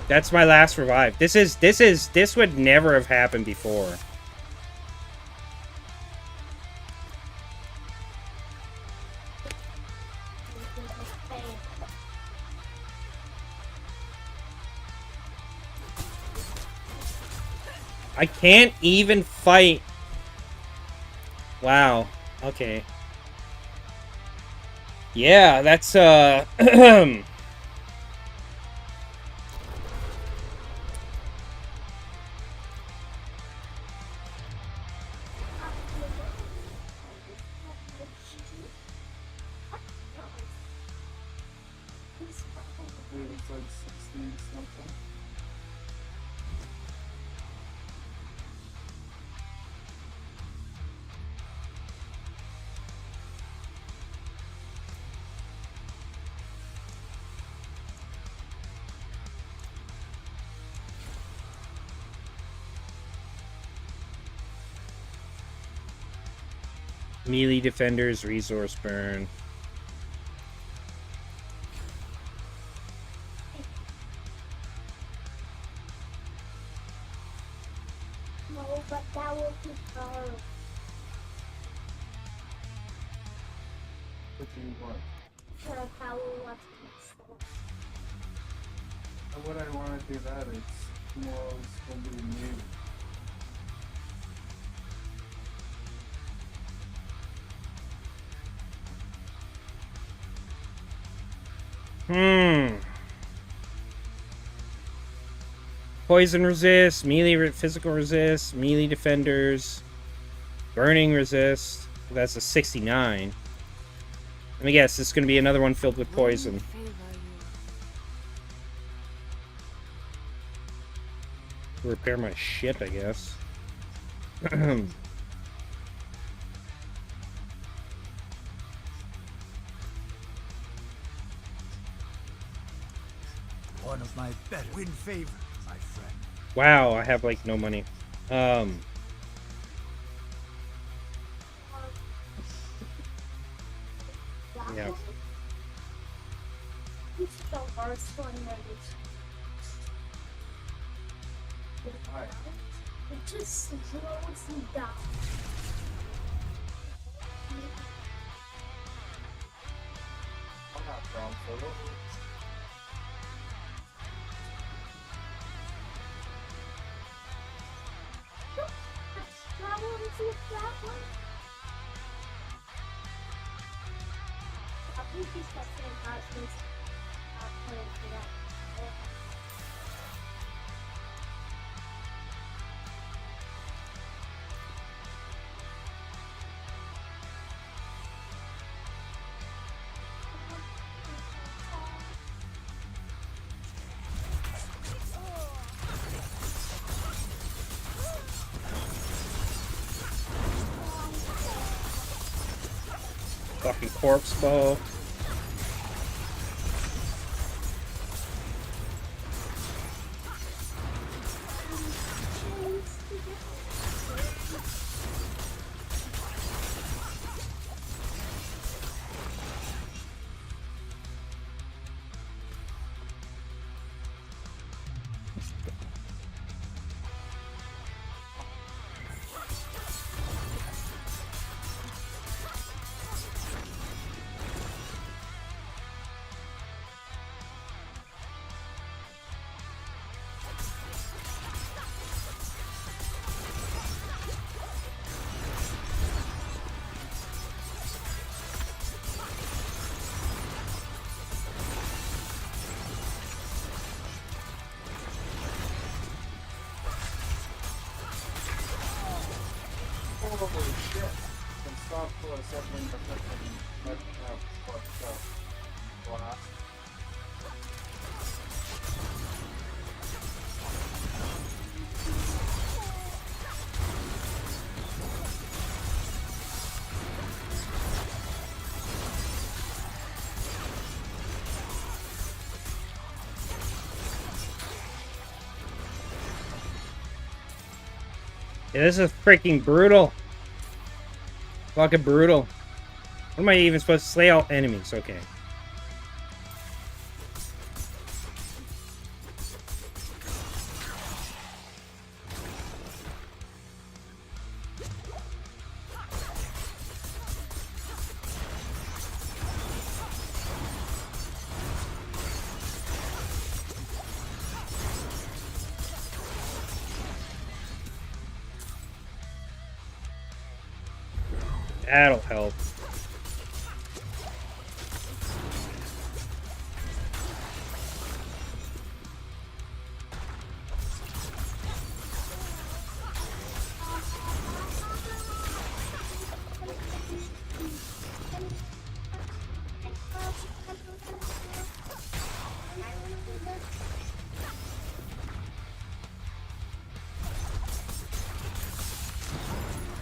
That's my last revive. This would never have happened before. I can't even fight. Wow. Okay. Yeah, that's It's like 60 something. melee defenders, resource burn. No, but that will be hard. What do you want? How we want to be slow. And what I want to do that it's more somebody new. Poison resist, melee physical resist, melee defenders, burning resist. That's a 69. Let me guess, this is going to be another one filled with poison. Repair my shit, I guess. One of my better win favor, my friend. Wow, I have like no money. Yeah. It's the worst one where it just slows you down. I'm not from solo. That one's with that one. I think he's got same houses. Playing for that. Fucking corpse bow. Holy shit. Can stop for a second, but let me have fucked up. Blast. Yeah, this is freaking brutal. Fucking brutal. What am I even supposed to slay all enemies? Okay. That'll help.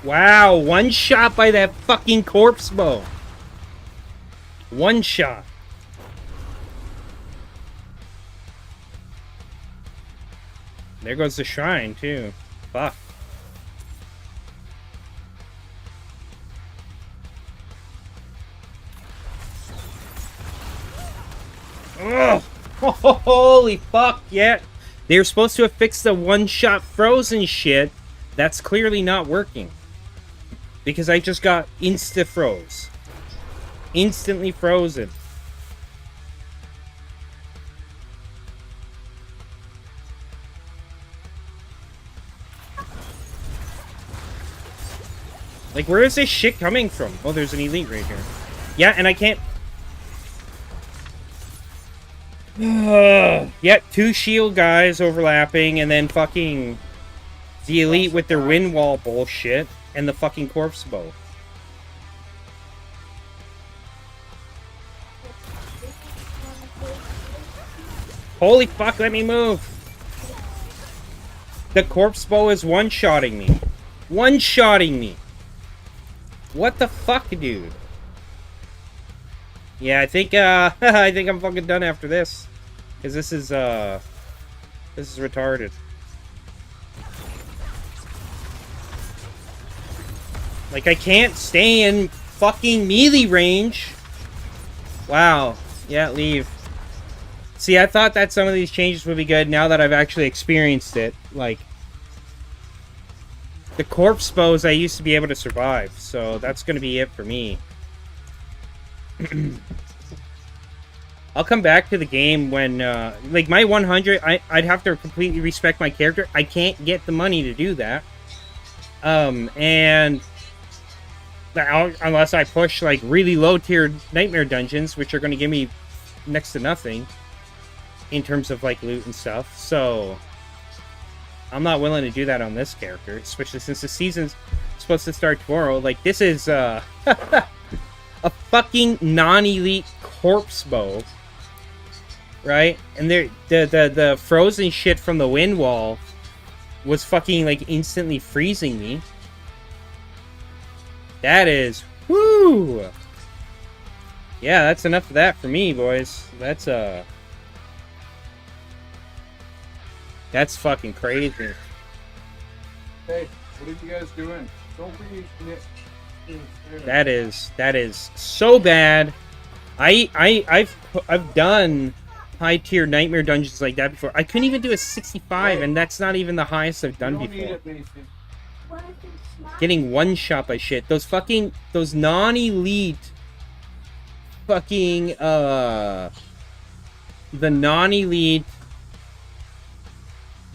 Wow, one shot by that fucking corpse bow. One shot. There goes the shrine, too. Fuck. Ugh. Holy fuck, yeah. They were supposed to have fixed the one-shot frozen shit. That's clearly not working. Because I just got insta-froze. Instantly frozen. Like, where is this shit coming from? Oh, there's an elite right here. Yeah, and I can't... yeah, 2 shield guys overlapping, and then fucking... the elite with their wind wall bullshit, and the fucking corpse bow. Holy fuck, let me move! The corpse bow is one-shotting me. One-shotting me! What the fuck, dude? Yeah, I think I think I'm fucking done after this. Cause this is retarded. Like, I can't stay in fucking melee range. Wow. Yeah, leave. See, I thought that some of these changes would be good now that I've actually experienced it. Like, the corpse bows I used to be able to survive, so that's gonna be it for me. I'll come back to the game when, like, my 100, I'd have to completely respect my character. I can't get the money to do that. And unless I push, like, really low-tiered nightmare dungeons, which are going to give me next to nothing in terms of, like, loot and stuff. So, I'm not willing to do that on this character, especially since the season's supposed to start tomorrow. Like, this is, a fucking non-elite corpse bow, right? And the frozen shit from the wind wall was fucking, like, instantly freezing me. That is, whoo! Yeah, that's enough of that for me, boys. That's fucking crazy. Hey, what are you guys doing? Don't be... That is so bad. I've done high tier nightmare dungeons like that before. I couldn't even do a 65, and that's not even the highest I've done before. Getting one shot by shit. Those non-elite fucking the non-elite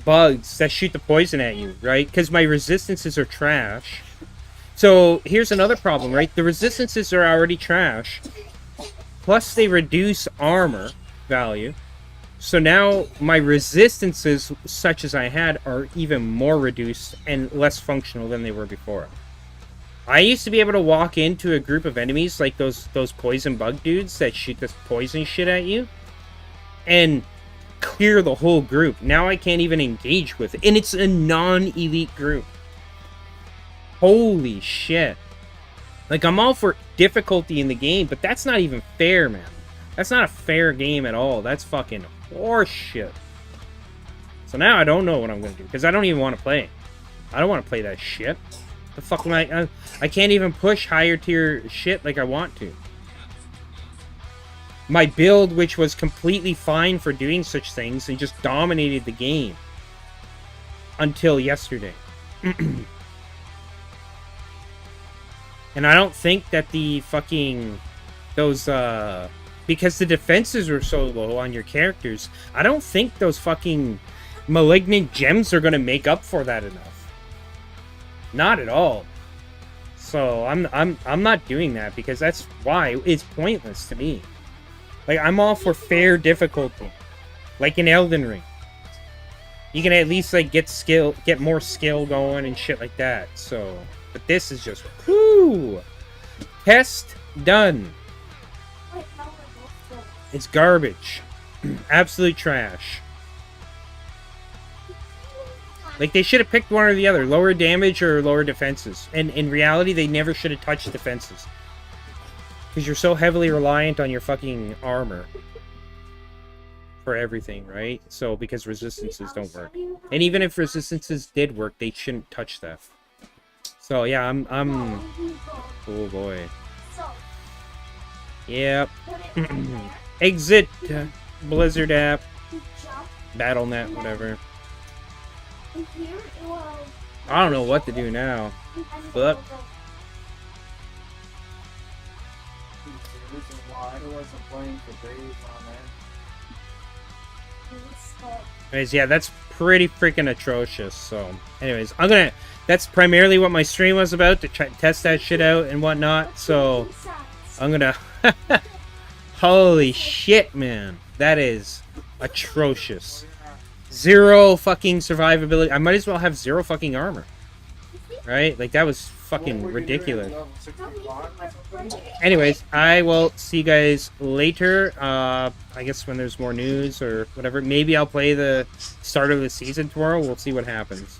bugs that shoot the poison at you, right? Because my resistances are trash. So here's another problem, right? The resistances are already trash. Plus they reduce armor value. So now my resistances, such as I had, are even more reduced and less functional than they were before. I used to be able to walk into a group of enemies, like those poison bug dudes that shoot this poison shit at you, and clear the whole group. Now I can't even engage with it. And it's a non-elite group. Holy shit. Like, I'm all for difficulty in the game, but that's not even fair, man. That's not a fair game at all. That's fucking horseshit. So now I don't know what I'm going to do, because I don't even want to play. I don't want to play that shit. The fuck am I can't even push higher tier shit like I want to. My build, which was completely fine for doing such things, and just dominated the game. Until yesterday. And I don't think that the fucking... those, because the defenses were so low on your characters, I don't think those fucking malignant gems are going to make up for that enough. Not at all. So I'm not doing that, because that's why it's pointless to me. Like, I'm all for fair difficulty, like in Elden Ring. You can at least, like, get more skill going and shit like that. So, but this is just whoo. Test done. It's garbage. Absolute trash. Like, they should have picked one or the other. Lower damage or lower defenses. And in reality, they never should have touched defenses. Because you're so heavily reliant on your fucking armor. For everything, right? So, because resistances don't work. And even if resistances did work, they shouldn't touch that. So, yeah, I'm... Oh, boy. Yep. Exit Blizzard app. Battle.net, whatever. I don't know what to do now. But reason why I wasn't playing for days on end. Anyways, yeah, that's pretty freaking atrocious. So, anyways, that's primarily what my stream was about, to try test that shit out and whatnot. So, I'm gonna. Holy shit, man, that is atrocious. Zero fucking survivability. I might as well have zero fucking armor, right? Like, that was fucking ridiculous. Anyways, I will see you guys later. I guess when there's more news or whatever. Maybe I'll play the start of the season tomorrow. We'll see what happens.